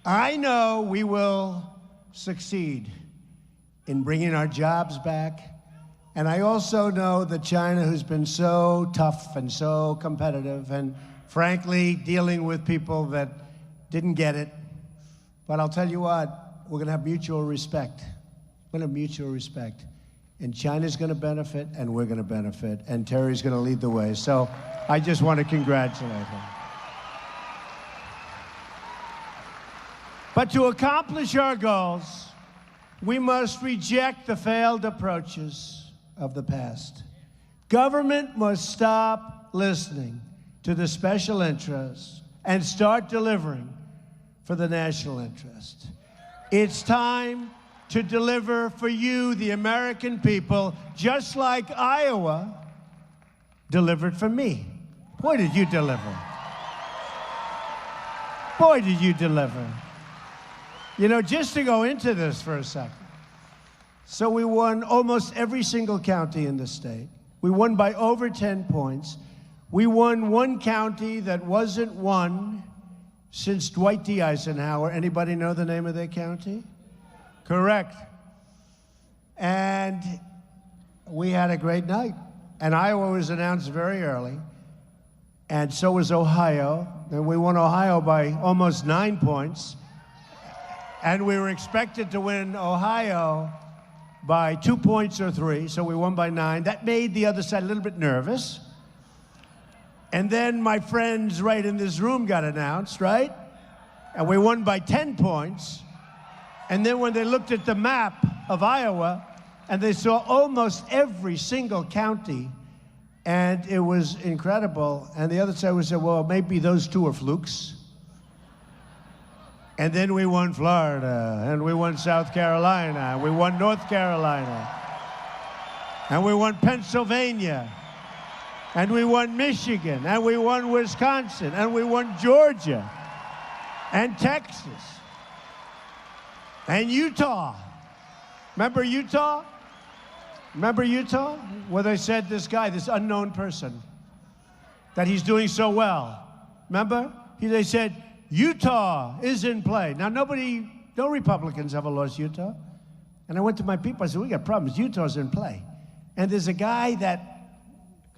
I know we will succeed in bringing our jobs back. And I also know that China, who's been so tough and so competitive and frankly dealing with people that didn't get it. But I'll tell you what, we're going to have mutual respect. We're going to have mutual respect. And China's going to benefit, and we're going to benefit, and Terry's going to lead the way. So I just want to congratulate him. But to accomplish our goals, we must reject the failed approaches of the past. Government must stop listening to the special interests and start delivering for the national interest. It's time to deliver for you, the American people, just like Iowa delivered for me. Boy, did you deliver. Boy, did you deliver. You know, just to go into this for a second. So we won almost every single county in the state. We won by over 10 points. We won one county that wasn't won since Dwight D. Eisenhower. Anybody know the name of that county? Correct. And we had a great night. And Iowa was announced very early. And so was Ohio. And we won Ohio by almost 9 points. And we were expected to win Ohio by 2 points or 3. So we won by 9. That made the other side a little bit nervous. And then my friends right in this room got announced, right? And we won by 10 points. And then when they looked at the map of Iowa, and they saw almost every single county, and it was incredible. And the other side would say, well, maybe those two are flukes. And then we won Florida, and we won South Carolina, and we won North Carolina, and we won Pennsylvania, and we won Michigan, and we won Wisconsin, and we won Georgia, and Texas. And Utah. Remember Utah? Remember Utah? Where they said this guy, this unknown person, that he's doing so well. Remember? They said, Utah is in play. Now, no Republicans ever lost Utah. And I went to my people, I said, we got problems. Utah's in play. And there's a guy that,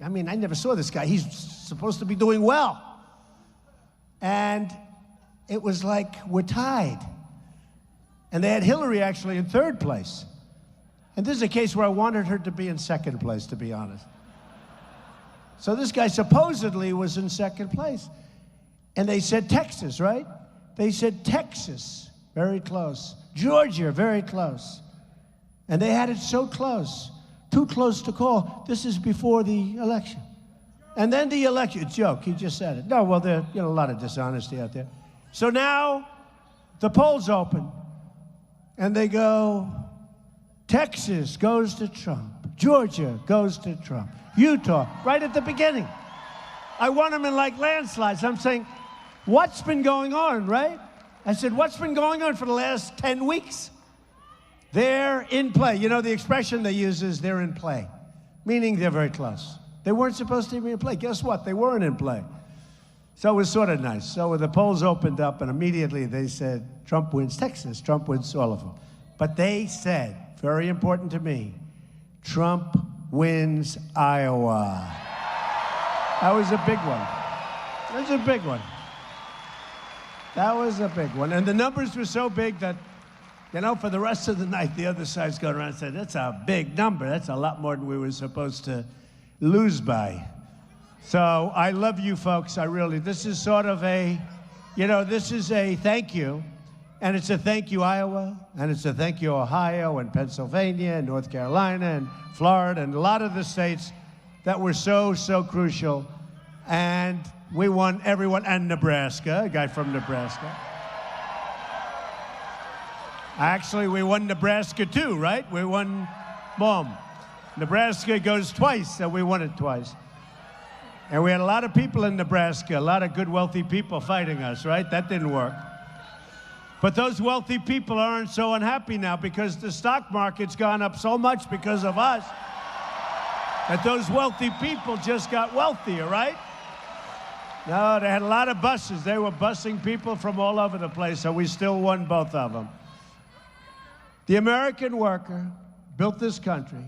I mean, I never saw this guy. He's supposed to be doing well. And it was like, we're tied. And they had Hillary actually in 3rd place. And this is a case where I wanted her to be in 2nd place, to be honest. So this guy supposedly was in 2nd place. And they said Texas, right? They said Texas, very close. Georgia, very close. And they had it so close, too close to call. This is before the election. And then the election, joke, he just said it. No, well, there's a lot of dishonesty out there. So now the polls open. And they go Texas goes to Trump. Georgia goes to Trump. Utah, right at the beginning. I won them in like landslides. I'm saying, what's been going on, right? I said, what's been going on for the last 10 weeks? They're in play. You know, the expression they use is they're in play, meaning they're very close. They weren't supposed to be in play. Guess what? They weren't in play. So it was sort of nice. So the polls opened up, and immediately they said, Trump wins Texas. Trump wins all of them. But they said, very important to me, Trump wins Iowa. That was a big one. That was a big one. That was a big one. And the numbers were so big that, you know, for the rest of the night, the other side's going around and said, that's a big number. That's a lot more than we were supposed to lose by. So I love you folks. I really, this is sort of a, you know, this is a thank you. And it's a thank you, Iowa. And it's a thank you, Ohio and Pennsylvania and North Carolina and Florida and a lot of the states that were so, so crucial. And we won everyone, and Nebraska, a guy from Nebraska. Actually, we won Nebraska too, right? We won, boom. Nebraska goes twice, so we won it twice. And we had a lot of people in Nebraska, a lot of good, wealthy people fighting us, right? That didn't work. But those wealthy people aren't so unhappy now because the stock market's gone up so much because of us that those wealthy people just got wealthier, right? No, they had a lot of buses. They were busing people from all over the place, so we still won both of them. The American worker built this country,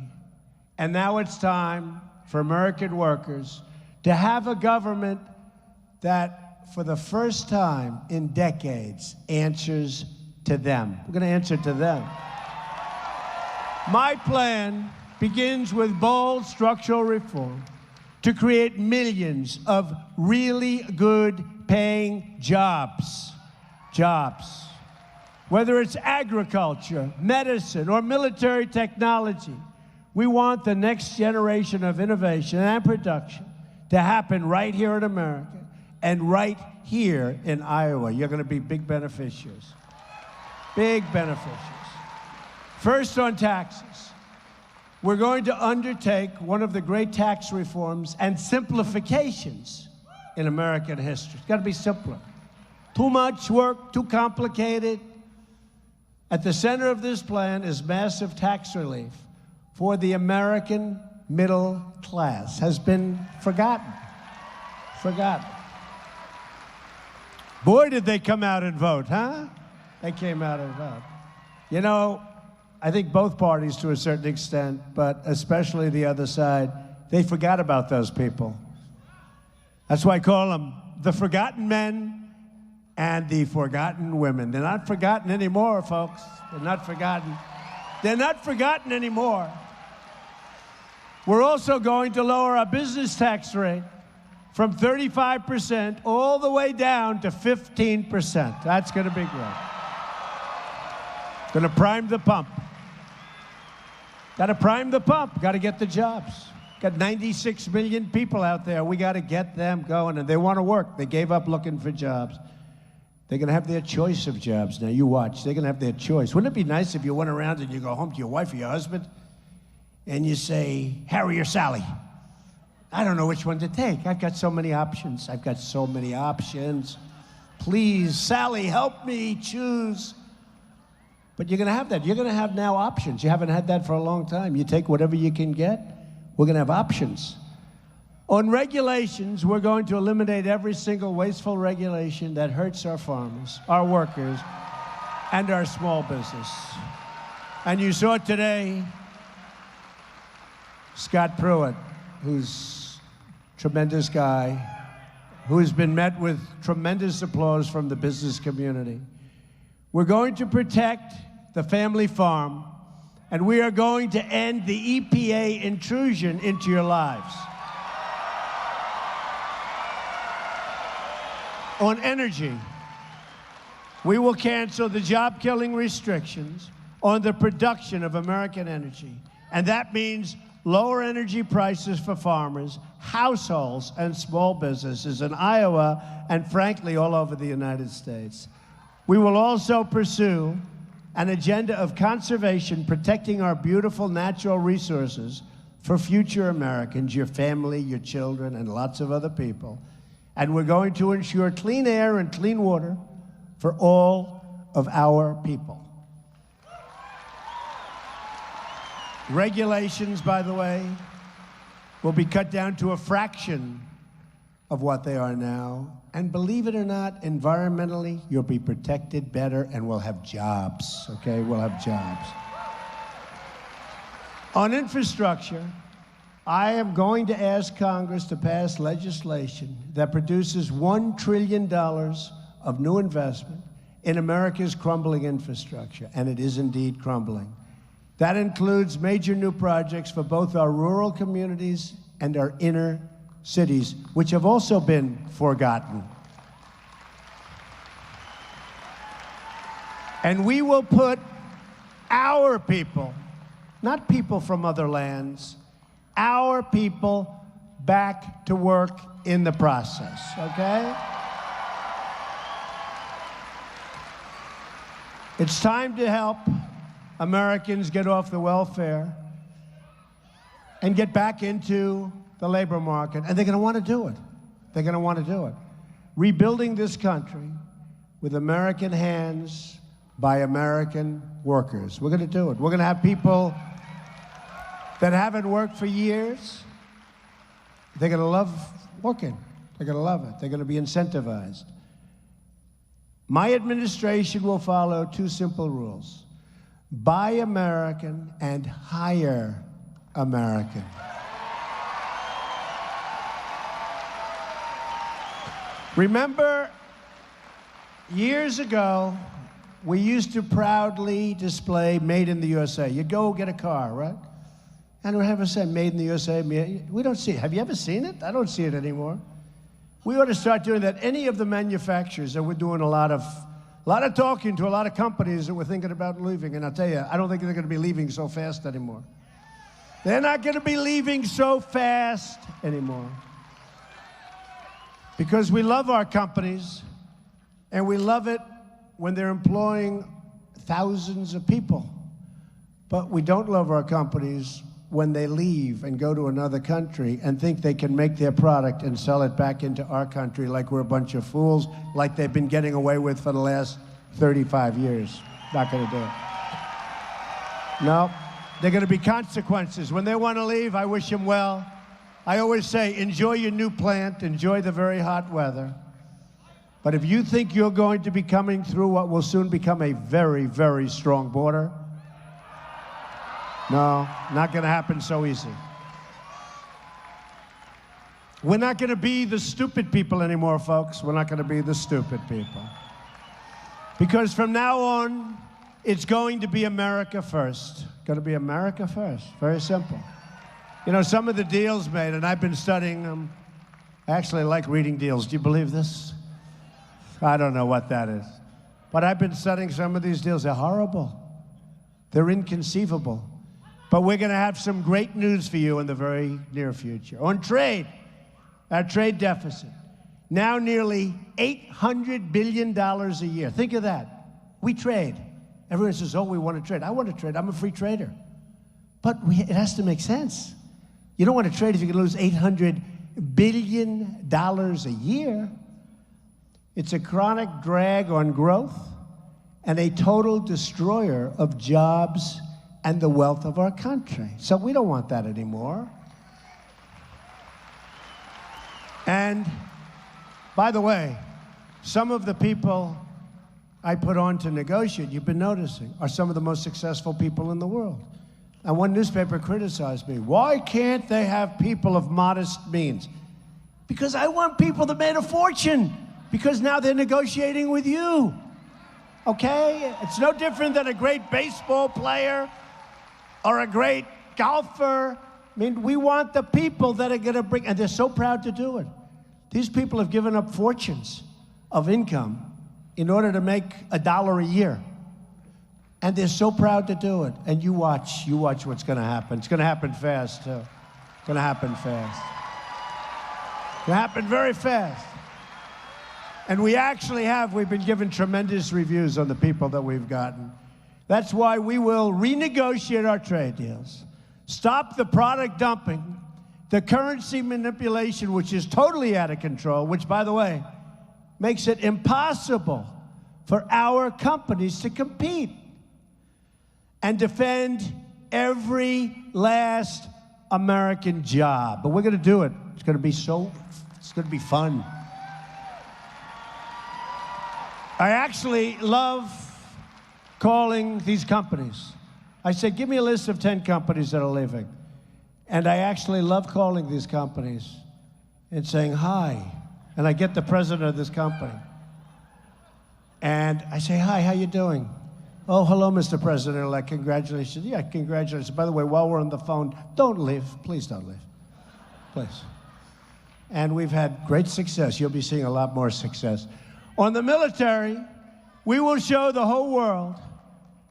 and now it's time for American workers to have a government that, for the first time in decades, answers to them. We're going to answer to them. My plan begins with bold structural reform to create millions of really good paying jobs. Jobs. Whether it's agriculture, medicine, or military technology, we want the next generation of innovation and production to happen right here in America and right here in Iowa. You're going to be big beneficiaries. Big beneficiaries. First, on taxes. We're going to undertake one of the great tax reforms and simplifications in American history. It's got to be simpler. Too much work, too complicated. At the center of this plan is massive tax relief for the American middle class. Has been forgotten. Forgotten. Boy, did they come out and vote, huh? They came out and vote. You know, I think both parties to a certain extent, but especially the other side, they forgot about those people. That's why I call them the forgotten men and the forgotten women. They're not forgotten anymore, folks. They're not forgotten. They're not forgotten anymore. We're also going to lower our business tax rate from 35% all the way down to 15%. That's going to be great. Going to prime the pump. Got to prime the pump. Got to get the jobs. Got 96 million people out there. We got to get them going, and they want to work. They gave up looking for jobs. They're going to have their choice of jobs now. You watch. They're going to have their choice. Wouldn't it be nice if you went around and you go home to your wife or your husband and you say, Harry or Sally? I don't know which one to take. I've got so many options. I've got so many options. Please, Sally, help me choose. But you're going to have that. You're going to have now options. You haven't had that for a long time. You take whatever you can get. We're going to have options. On regulations, we're going to eliminate every single wasteful regulation that hurts our farmers, our workers, and our small business. And you saw today Scott Pruitt, who's a tremendous guy, who has been met with tremendous applause from the business community. We're going to protect the family farm, and we are going to end the EPA intrusion into your lives. On energy, we will cancel the job-killing restrictions on the production of American energy. And that means lower energy prices for farmers, households, and small businesses in Iowa and, frankly, all over the United States. We will also pursue an agenda of conservation, protecting our beautiful natural resources for future Americans, your family, your children, and lots of other people. And we're going to ensure clean air and clean water for all of our people. Regulations, by the way, will be cut down to a fraction of what they are now. And believe it or not, environmentally, you'll be protected better and we'll have jobs, okay? We'll have jobs. On infrastructure, I am going to ask Congress to pass legislation that produces $1 trillion of new investment in America's crumbling infrastructure, and it is indeed crumbling. That includes major new projects for both our rural communities and our inner cities, which have also been forgotten. And we will put our people, not people from other lands, our people back to work in the process, okay? It's time to help Americans get off the welfare and get back into the labor market, and they're going to want to do it. They're going to want to do it. Rebuilding this country with American hands by American workers. We're going to do it. We're going to have people that haven't worked for years. They're going to love working. They're going to love it. They're going to be incentivized. My administration will follow two simple rules: buy American and hire American. Remember, years ago, we used to proudly display Made in the USA. You go get a car, right? And we have a say Made in the USA. We don't see it. Have you ever seen it? I don't see it anymore. We ought to start doing that. Any of the manufacturers that we're doing a lot of talking to a lot of companies that we're thinking about leaving. And I'll tell you, I don't think they're going to be leaving so fast anymore. They're not going to be leaving so fast anymore. Because we love our companies, and we love it when they're employing thousands of people. But we don't love our companies when they leave and go to another country and think they can make their product and sell it back into our country like we're a bunch of fools, like they've been getting away with for the last 35 years. Not going to do it. No, there are going to be consequences. When they want to leave, I wish them well. I always say, enjoy your new plant, enjoy the very hot weather. But if you think you're going to be coming through what will soon become a very, very strong border, no, not going to happen so easy. We're not going to be the stupid people anymore, folks. We're not going to be the stupid people. Because from now on, it's going to be America first. Going to be America first. Very simple. You know, some of the deals made, and I've been studying them. I actually like reading deals. Do you believe this? I don't know what that is. But I've been studying some of these deals. They're horrible. They're inconceivable. But we're going to have some great news for you in the very near future. On trade, our trade deficit, now nearly $800 billion a year. Think of that. We trade. Everyone says, oh, we want to trade. I want to trade. I'm a free trader. But it has to make sense. You don't want to trade if you can lose $800 billion a year. It's a chronic drag on growth and a total destroyer of jobs and the wealth of our country. So we don't want that anymore. And by the way, some of the people I put on to negotiate, you've been noticing, are some of the most successful people in the world. And one newspaper criticized me. Why can't they have people of modest means? Because I want people that made a fortune, because now they're negotiating with you. Okay? It's no different than a great baseball player or a great golfer. I mean, we want the people that are going to bring, and they're so proud to do it. These people have given up fortunes of income in order to make $1 a year. And they're so proud to do it. And you watch what's going to happen. It's going to happen fast, too. It's going to happen fast. It's going to happen very fast. And we've been given tremendous reviews on the people that we've gotten. That's why we will renegotiate our trade deals, stop the product dumping, the currency manipulation, which is totally out of control, which, by the way, makes it impossible for our companies to compete, and defend every last American job. But we're going to do it. It's going to be fun. I actually love calling these companies. I said, give me a list of 10 companies that are leaving. And I actually love calling these companies and saying, hi. And I get the president of this company. And I say, hi, how you doing? Oh, hello, Mr. President-elect, congratulations. Yeah, congratulations. By the way, while we're on the phone, don't leave. Please don't leave. Please. And we've had great success. You'll be seeing a lot more success. On the military, we will show the whole world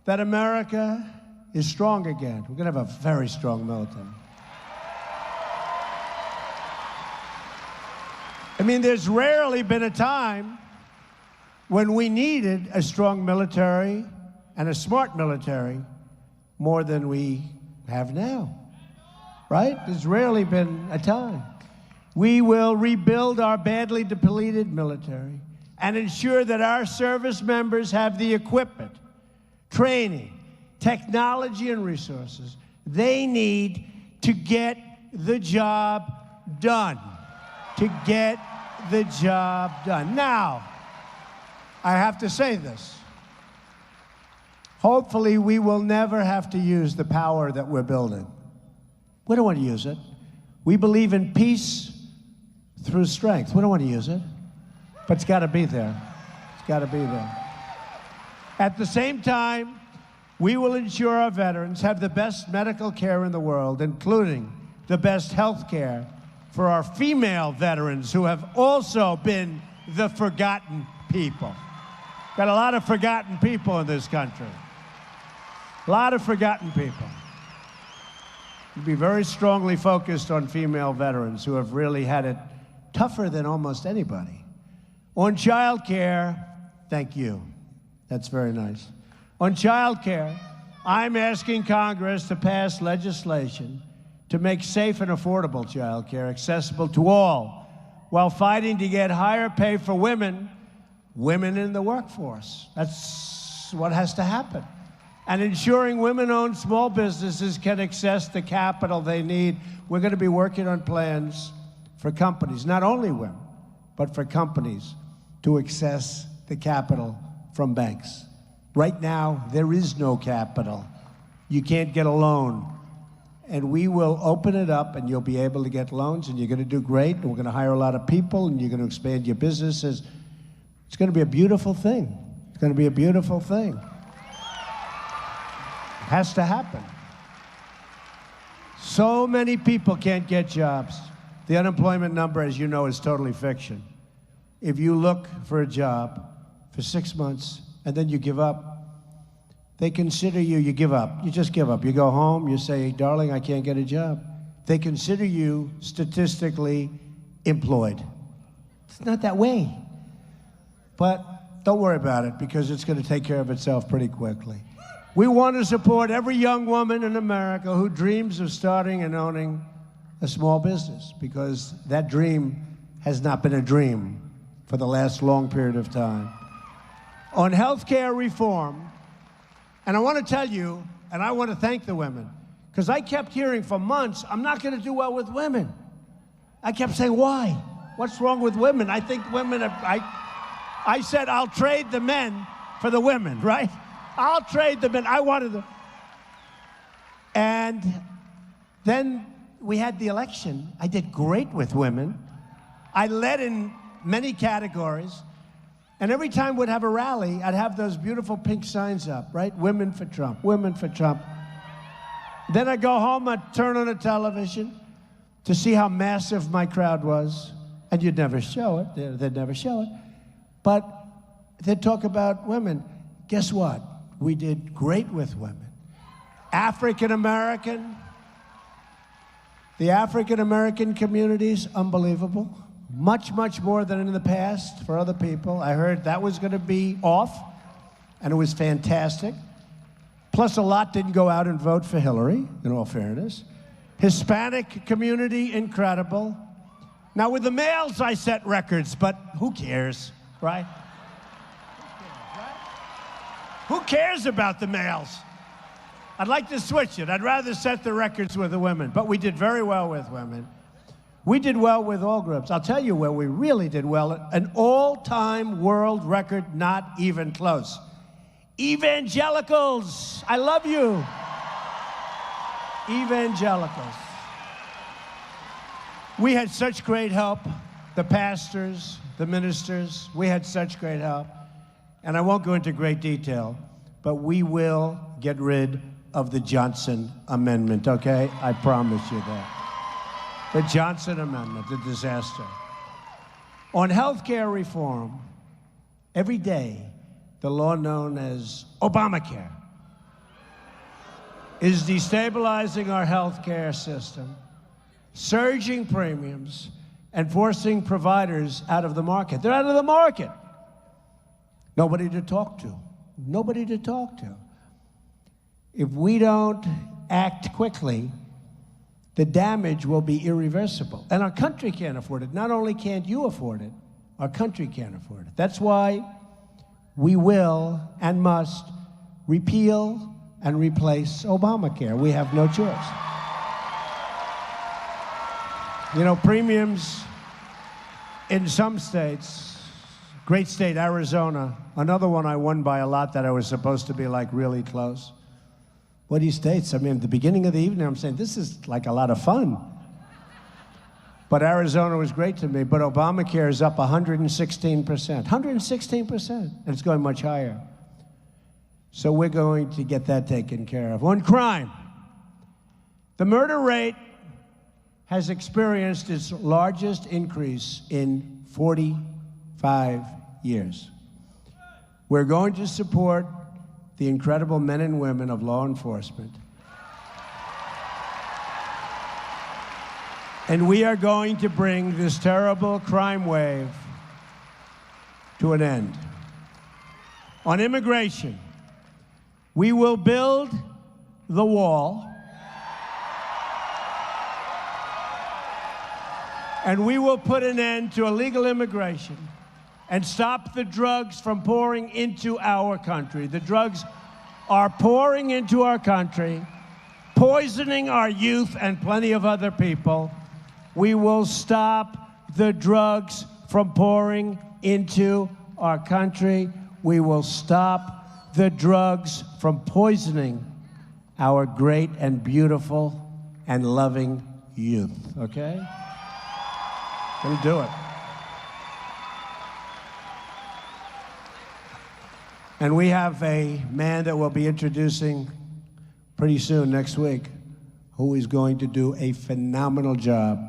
that America is strong again. We're going to have a very strong military. I mean, there's rarely been a time when we needed a strong military and a smart military more than we have now, right? There's rarely been a time. We will rebuild our badly depleted military and ensure that our service members have the equipment, training, technology, and resources they need to get the job done. To get the job done. Now, I have to say this. Hopefully, we will never have to use the power that we're building. We don't want to use it. We believe in peace through strength. We don't want to use it. But it's got to be there. It's got to be there. At the same time, we will ensure our veterans have the best medical care in the world, including the best health care for our female veterans who have also been the forgotten people. Got a lot of forgotten people in this country. A lot of forgotten people. We'll be very strongly focused on female veterans who have really had it tougher than almost anybody. On child care, thank you. That's very nice. On child care, I'm asking Congress to pass legislation to make safe and affordable child care accessible to all, while fighting to get higher pay for women in the workforce. That's what has to happen. And ensuring women-owned small businesses can access the capital they need. We're going to be working on plans for companies, not only women, but for companies to access the capital from banks. Right now, there is no capital. You can't get a loan. And we will open it up, and you'll be able to get loans, and you're going to do great, and we're going to hire a lot of people, and you're going to expand your businesses. It's going to be a beautiful thing. It's going to be a beautiful thing. It has to happen. So many people can't get jobs. The unemployment number, as you know, is totally fiction. If you look for a job for 6 months, and then you give up, they consider you give up. You just give up. You go home, you say, darling, I can't get a job. They consider you statistically employed. It's not that way. But don't worry about it, because it's going to take care of itself pretty quickly. We want to support every young woman in America who dreams of starting and owning a small business, because that dream has not been a dream for the last long period of time. On health care reform, and I want to tell you, and I want to thank the women, because I kept hearing for months, I'm not going to do well with women. I kept saying, why? What's wrong with women? I think women are, I said, I'll trade the men for the women, right? I'll trade the men. I wanted them. And then we had the election. I did great with women. I led in many categories. And every time we'd have a rally, I'd have those beautiful pink signs up, right? Women for Trump, women for Trump. Then I'd go home, I'd turn on the television to see how massive my crowd was. And you'd never show it, they'd never show it. But they'd talk about women. Guess what? We did great with women. African American, the African American community's unbelievable. Much, much more than in the past for other people. I heard that was going to be off, and it was fantastic. Plus, a lot didn't go out and vote for Hillary, in all fairness. Hispanic community, incredible. Now, with the males, I set records, but who cares, right? Who cares about the males? I'd like to switch it. I'd rather set the records with the women, but we did very well with women. We did well with all groups. I'll tell you where we really did well. An all-time world record, not even close. Evangelicals, I love you. Evangelicals. We had such great help. The pastors, the ministers, we had such great help. And I won't go into great detail, but we will get rid of the Johnson Amendment, okay? I promise you that. The Johnson Amendment, the disaster. On health care reform, every day, the law known as Obamacare is destabilizing our health care system, surging premiums, and forcing providers out of the market. They're out of the market. Nobody to talk to. Nobody to talk to. If we don't act quickly, the damage will be irreversible. And our country can't afford it. Not only can't you afford it, our country can't afford it. That's why we will and must repeal and replace Obamacare. We have no choice. You know, premiums in some states, great state, Arizona, another one I won by a lot that I was supposed to be like really close. What these states, I mean, at the beginning of the evening, I'm saying, this is like a lot of fun. But Arizona was great to me, but Obamacare is up 116%. 116%, and it's going much higher. So we're going to get that taken care of. On crime, the murder rate has experienced its largest increase in 45 years. We're going to support the incredible men and women of law enforcement. And we are going to bring this terrible crime wave to an end. On immigration, we will build the wall, and we will put an end to illegal immigration and stop the drugs from pouring into our country. The drugs are pouring into our country, poisoning our youth and plenty of other people. We will stop the drugs from pouring into our country. We will stop the drugs from poisoning our great and beautiful and loving youth, okay? We'll do it. And we have a man that we'll be introducing pretty soon, next week, who is going to do a phenomenal job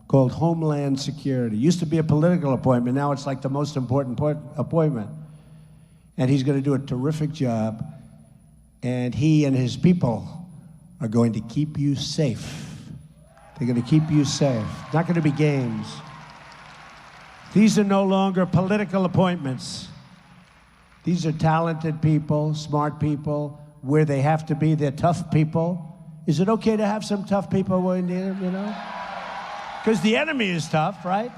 called Homeland Security. Used to be a political appointment. Now it's like the most important appointment. And he's going to do a terrific job. And he and his people are going to keep you safe. They're going to keep you safe. Not going to be games. These are no longer political appointments. These are talented people, smart people, where they have to be. They're tough people. Is it okay to have some tough people when you know? Because the enemy is tough, right?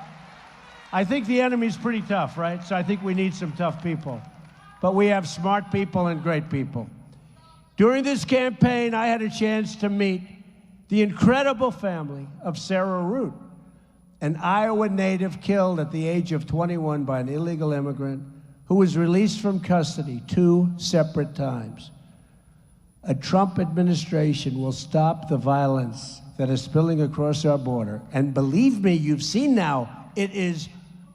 I think the enemy's pretty tough, right? So I think we need some tough people. But we have smart people and great people. During this campaign, I had a chance to meet the incredible family of Sarah Root, an Iowa native killed at the age of 21 by an illegal immigrant who was released from custody 2 separate times. A Trump administration will stop the violence that is spilling across our border. And believe me, you've seen now, it is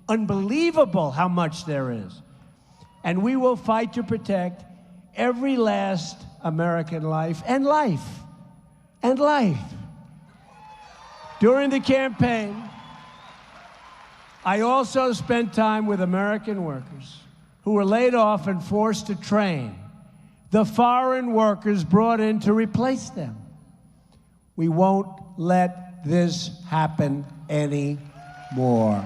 unbelievable how much there is. And we will fight to protect every last American life and life and life. During the campaign, I also spent time with American workers who were laid off and forced to train the foreign workers brought in to replace them. We won't let this happen anymore.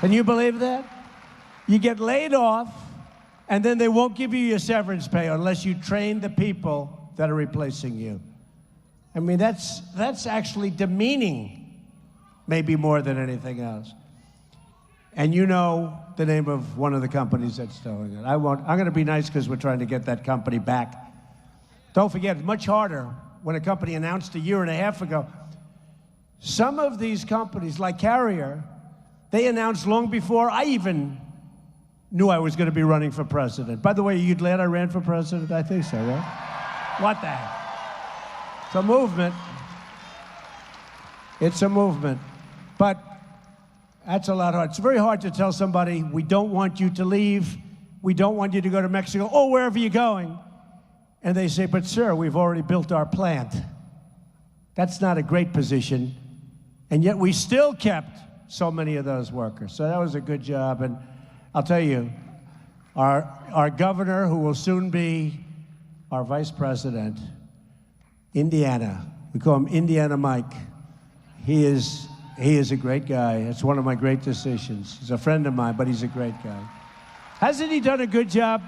Can you believe that? You get laid off, And then they won't give you your severance pay unless you train the people that are replacing you. I mean, that's actually demeaning, maybe more than anything else. And you know the name of one of the companies that's doing it. I'm going to be nice because we're trying to get that company back. Don't forget, it's much harder when a company announced a year and a half ago. Some of these companies, like Carrier, they announced long before I even knew I was going to be running for president. By the way, are you glad I ran for president? I think so, right? What the heck? It's a movement. It's a movement. But that's a lot hard. It's very hard to tell somebody, we don't want you to leave. We don't want you to go to Mexico or wherever you're going. And they say, but sir, we've already built our plant. That's not a great position. And yet we still kept so many of those workers. So that was a good job. And I'll tell you, our governor, who will soon be our vice president, Indiana, we call him Indiana Mike. He is a great guy. It's one of my great decisions. He's a friend of mine, but he's a great guy. Hasn't he done a good job?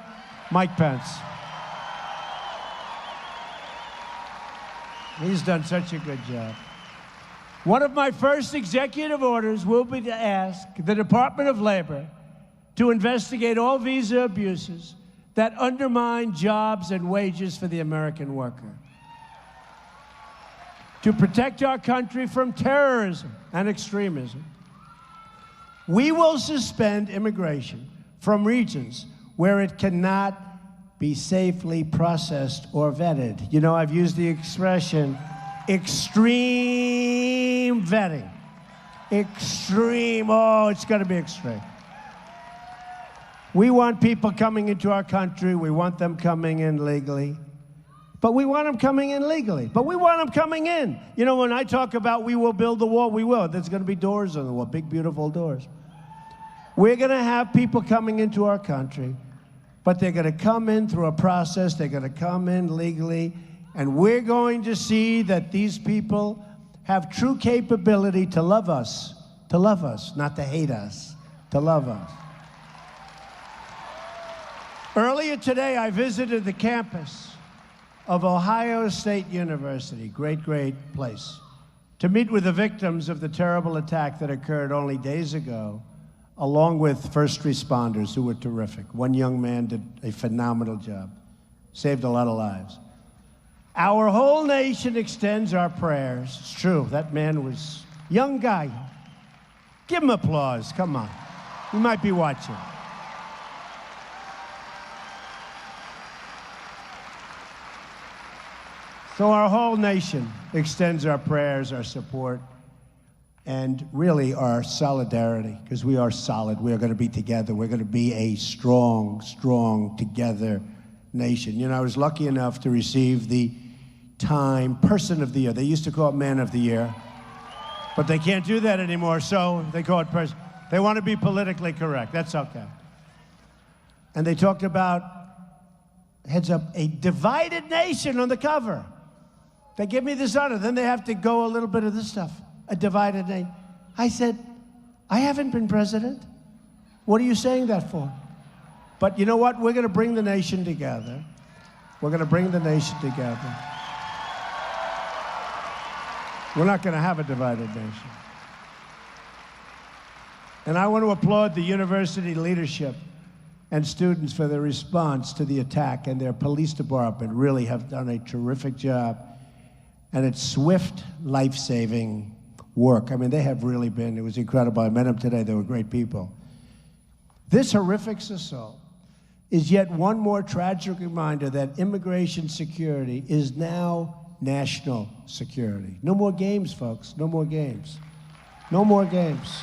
Mike Pence. He's done such a good job. One of my first executive orders will be to ask the Department of Labor to investigate all visa abuses that undermine jobs and wages for the American worker, to protect our country from terrorism and extremism. We will suspend immigration from regions where it cannot be safely processed or vetted. You know, I've used the expression extreme vetting. Extreme, oh, it's gonna be extreme. We want people coming into our country, we want them coming in legally. But we want them coming in legally. But we want them coming in. You know, when I talk about we will build the wall, we will. There's going to be doors on the wall, big, beautiful doors. We're going to have people coming into our country, but they're going to come in through a process. They're going to come in legally, and we're going to see that these people have true capability to love us, not to hate us, to love us. Earlier today, I visited the campus of Ohio State University, great, great place, to meet with the victims of the terrible attack that occurred only days ago, along with first responders who were terrific. One young man did a phenomenal job, saved a lot of lives. Our whole nation extends our prayers. It's true, that man was a young guy. Give him applause, come on. You might be watching. So our whole nation extends our prayers, our support, and really our solidarity, because we are solid. We are going to be together. We're going to be a strong, strong, together nation. You know, I was lucky enough to receive the Time Person of the Year. They used to call it Man of the Year, but they can't do that anymore, so they call it Person. They want to be politically correct. That's okay. And they talked about, heads up, a divided nation on the cover. They give me this honor, then they have to go a little bit of this stuff, a divided nation. I said, I haven't been president. What are you saying that for? But you know what? We're going to bring the nation together. We're going to bring the nation together. We're not going to have a divided nation. And I want to applaud the university leadership and students for their response to the attack, and their police department really have done a terrific job. And it's swift, life-saving work. I mean, they have really been, it was incredible. I met them today, they were great people. This horrific assault is yet one more tragic reminder that immigration security is now national security. No more games, folks, no more games. No more games.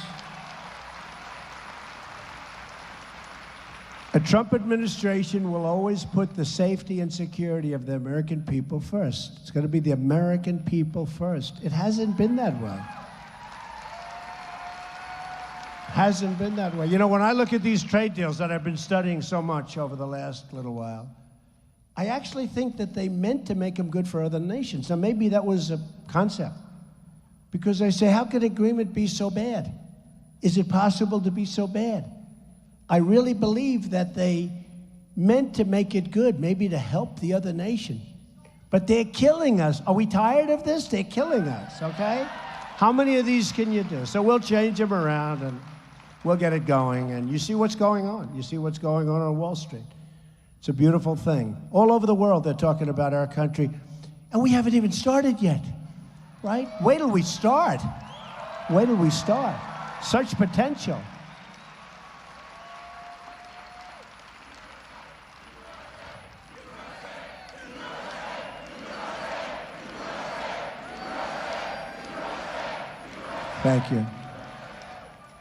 A Trump administration will always put the safety and security of the American people first. It's going to be the American people first. It hasn't been that way. Hasn't been that way. You know, when I look at these trade deals that I've been studying so much over the last little while, I actually think that they meant to make them good for other nations. Now, maybe that was a concept. Because I say, how could agreement be so bad? Is it possible to be so bad? I really believe that they meant to make it good, maybe to help the other nation. But they're killing us. Are we tired of this? They're killing us, okay? How many of these can you do? So we'll change them around and we'll get it going. And you see what's going on. You see what's going on Wall Street. It's a beautiful thing. All over the world, they're talking about our country. And we haven't even started yet, right? Wait till we start. Wait till we start. Such potential. Thank you.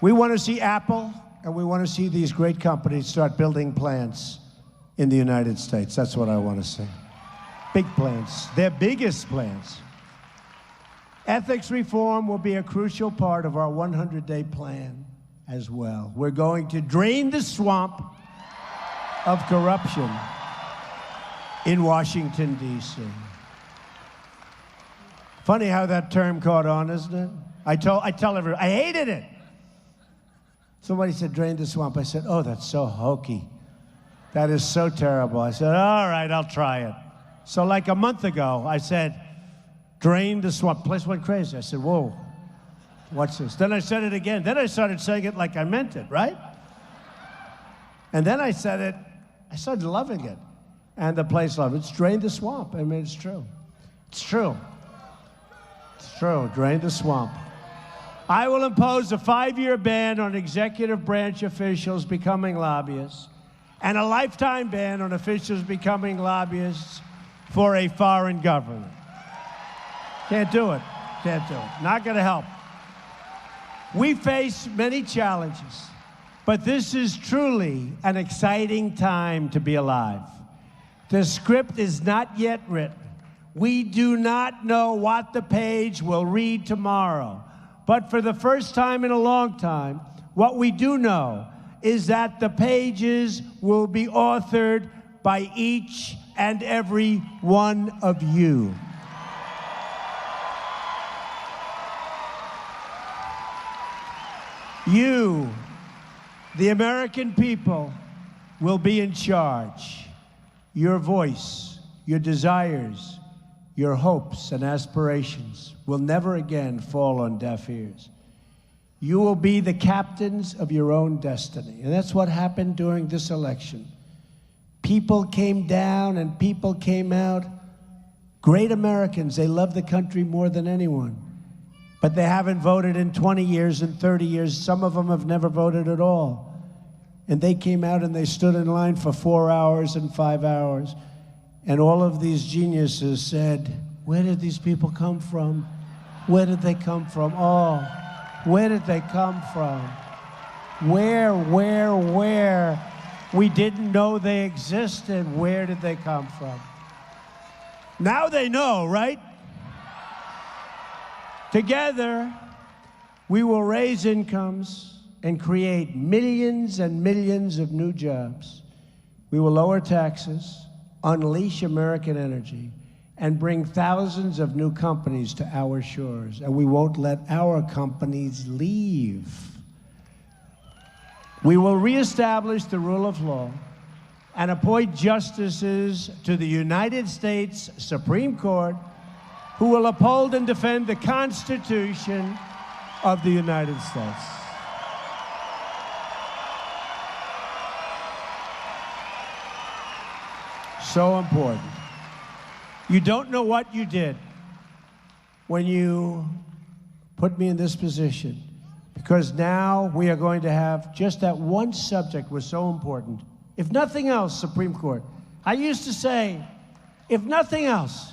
We want to see Apple, and we want to see these great companies start building plants in the United States. That's what I want to see. Big plants, their biggest plants. Ethics reform will be a crucial part of our 100-day plan as well. We're going to drain the swamp of corruption in Washington, D.C. Funny how that term caught on, isn't it? I tell everyone, I hated it. Somebody said, drain the swamp. I said, oh, that's so hokey. That is so terrible. I said, all right, I'll try it. So like a month ago, I said, drain the swamp. The place went crazy. I said, whoa, what's this? Then I said it again. Then I started saying it like I meant it, right? And then I said it, I started loving it. And the place loved it. It's drain the swamp. I mean, it's true. It's true. It's true. Drain the swamp. I will impose a 5-year ban on executive branch officials becoming lobbyists and a lifetime ban on officials becoming lobbyists for a foreign government. Can't do it. Can't do it. Not going to help. We face many challenges, but this is truly an exciting time to be alive. The script is not yet written. We do not know what the page will read tomorrow. But for the first time in a long time, what we do know is that the pages will be authored by each and every one of you. You, the American people, will be in charge. Your voice, your desires, your hopes and aspirations will never again fall on deaf ears. You will be the captains of your own destiny. And that's what happened during this election. People came down and people came out. Great Americans, they love the country more than anyone. But they haven't voted in 20 years and 30 years. Some of them have never voted at all. And they came out and they stood in line for 4 hours and 5 hours. And all of these geniuses said, where did these people come from? Where did they come from? Oh, where did they come from? Where? We didn't know they existed. Where did they come from? Now they know, right? Together, we will raise incomes and create millions and millions of new jobs. We will lower taxes, unleash American energy, and bring thousands of new companies to our shores. And we won't let our companies leave. We will reestablish the rule of law and appoint justices to the United States Supreme Court who will uphold and defend the Constitution of the United States. So important. You don't know what you did when you put me in this position, because now we are going to have just that one subject was so important. If nothing else, Supreme Court. I used to say, if nothing else,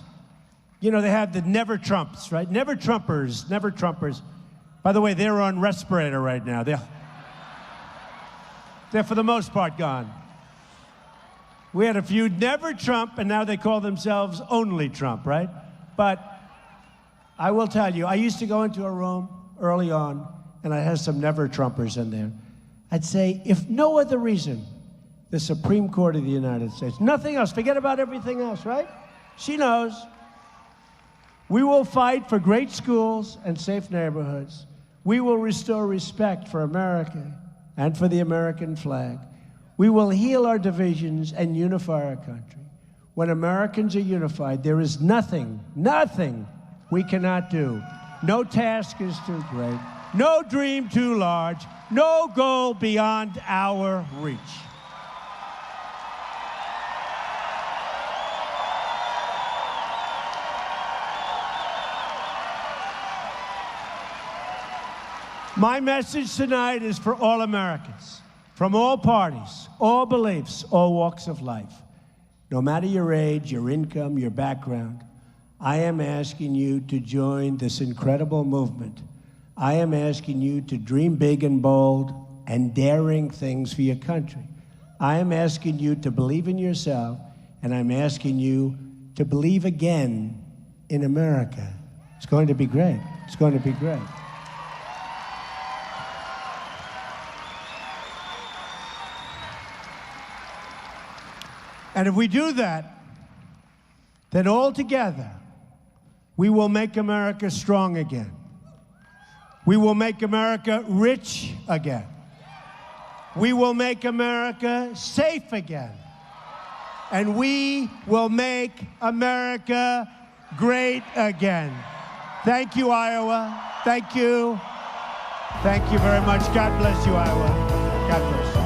you know, they have the never Trumps, right? Never Trumpers, never Trumpers. By the way, they're on respirator right now. They're for the most part gone. We had a few never Trump, and now they call themselves only Trump, right? But I will tell you, I used to go into a room early on, and I had some never Trumpers in there. I'd say, if no other reason, the Supreme Court of the United States, nothing else, forget about everything else, right? She knows. We will fight for great schools and safe neighborhoods. We will restore respect for America and for the American flag. We will heal our divisions and unify our country. When Americans are unified, there is nothing we cannot do. No task is too great, no dream too large, no goal beyond our reach. My message tonight is for all Americans, from all parties, all beliefs, all walks of life. No matter your age, your income, your background, I am asking you to join this incredible movement. I am asking you to dream big and bold and daring things for your country. I am asking you to believe in yourself, and I'm asking you to believe again in America. It's going to be great. It's going to be great. And if we do that, then all together, we will make America strong again. We will make America rich again. We will make America safe again. And we will make America great again. Thank you, Iowa. Thank you. Thank you very much. God bless you, Iowa. God bless you.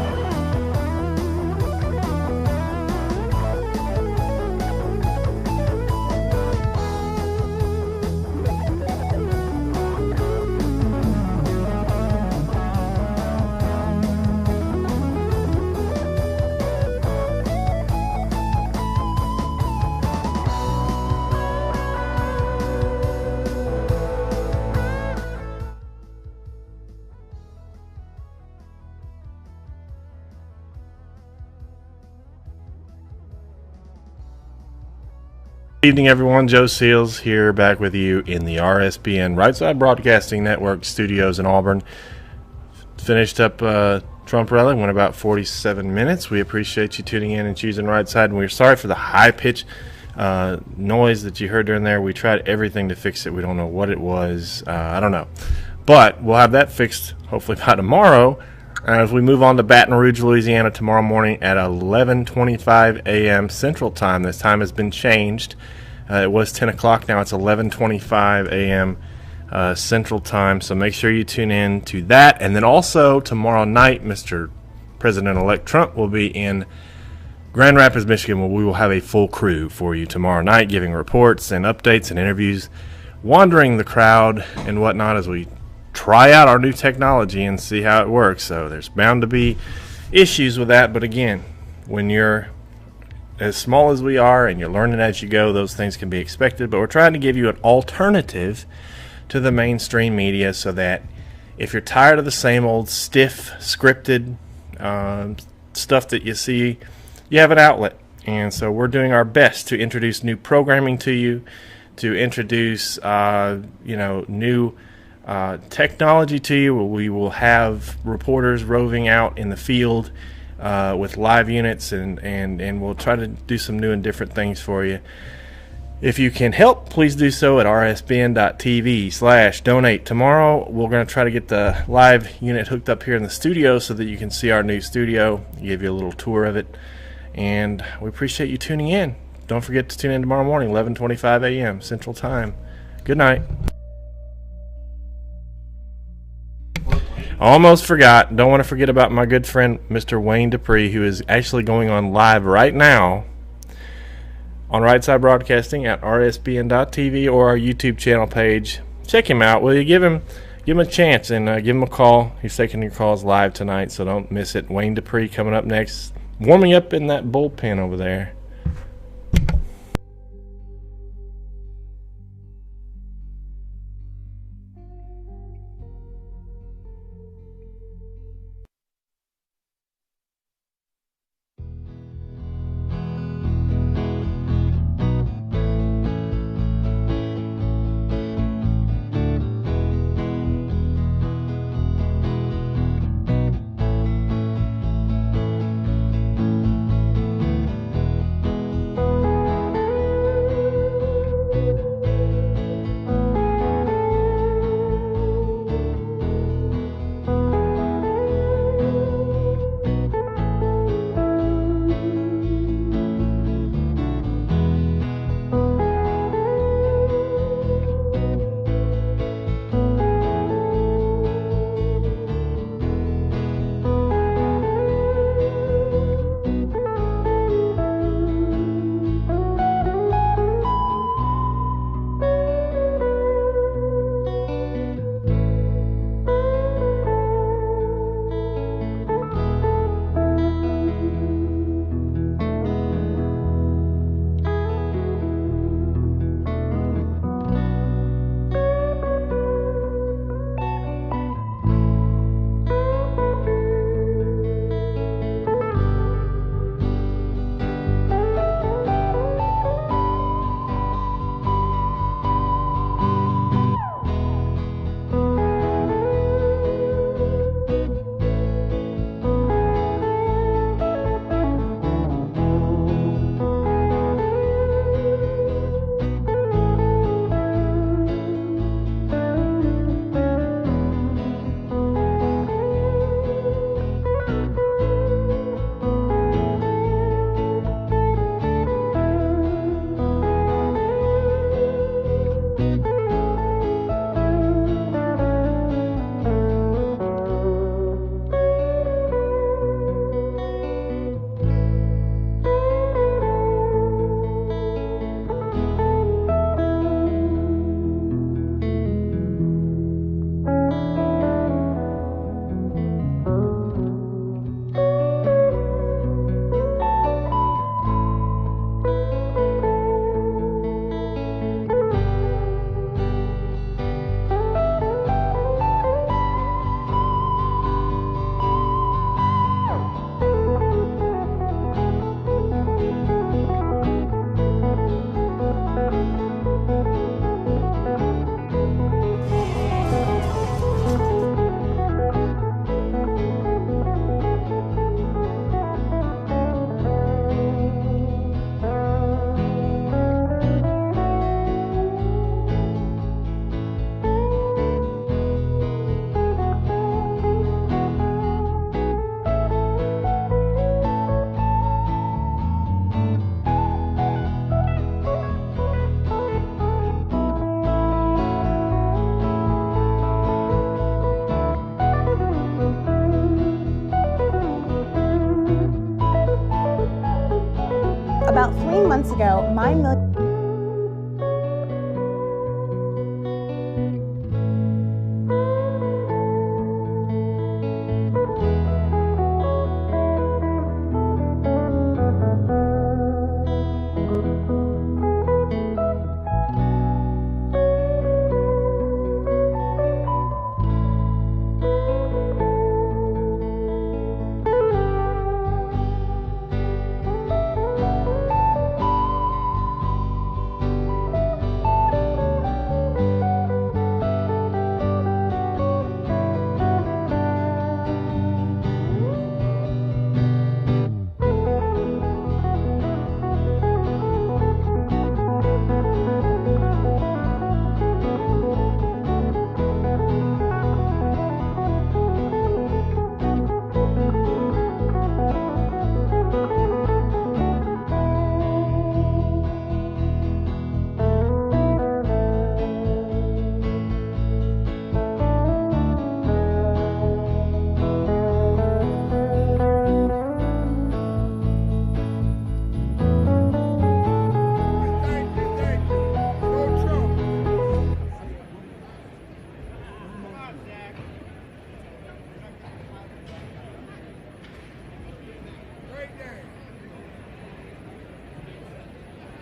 Good evening, everyone. Joe Seals here, back with you in the RSBN Right Side Broadcasting Network studios in Auburn. Finished up Trump rally, went about 47 minutes. We appreciate you tuning in and choosing Right Side, and we're sorry for the high-pitched noise that you heard during there. We tried everything to fix it. We don't know what it was. I don't know. But we'll have that fixed hopefully by tomorrow. As we move on to Baton Rouge, Louisiana, tomorrow morning at 11:25 a.m. Central Time. This time has been changed. It was 10 o'clock. Now it's 11:25 a.m. Central Time. So make sure you tune in to that. And then also tomorrow night, Mr. President-elect Trump will be in Grand Rapids, Michigan, where we will have a full crew for you tomorrow night, giving reports and updates and interviews, wandering the crowd and whatnot as we try out our new technology and see how it works. So there's bound to be issues with that, but again, when you're as small as we are and you're learning as you go, those things can be expected. But we're trying to give you an alternative to the mainstream media so that if you're tired of the same old stiff scripted stuff that you see, you have an outlet. And so we're doing our best to introduce new programming to you, to introduce new technology to you. We will have reporters roving out in the field with live units, and we'll try to do some new and different things for you. If you can help, please do so at rsbn.tv/donate. Tomorrow, we're going to try to get the live unit hooked up here in the studio so that you can see our new studio, give you a little tour of it, and we appreciate you tuning in. Don't forget to tune in tomorrow morning, 11:25 a.m. Central Time. Good night. Almost forgot. Don't want to forget about my good friend, Mr. Wayne Dupree, who is actually going on live right now on Right Side Broadcasting at rsbn.tv or our YouTube channel page. Check him out. Will you give him a chance and give him a call? He's taking your calls live tonight, so don't miss it. Wayne Dupree coming up next, warming up in that bullpen over there. About 3 months ago, my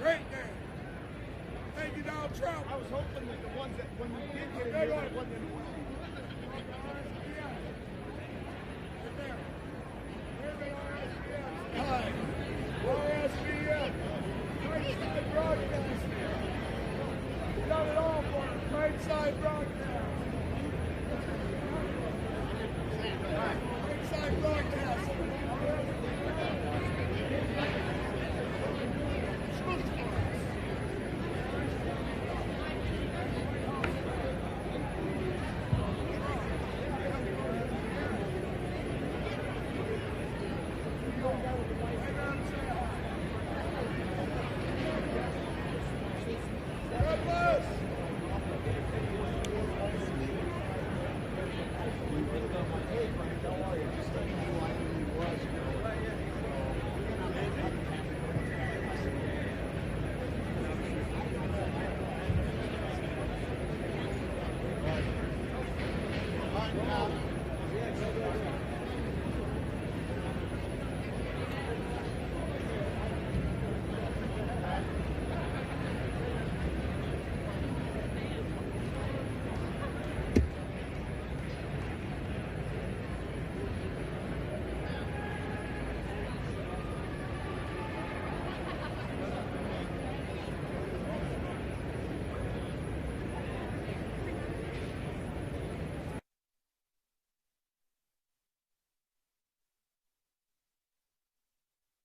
Great day. Thank you, Donald Trump. I was hoping that the ones that when we did get it, wasn't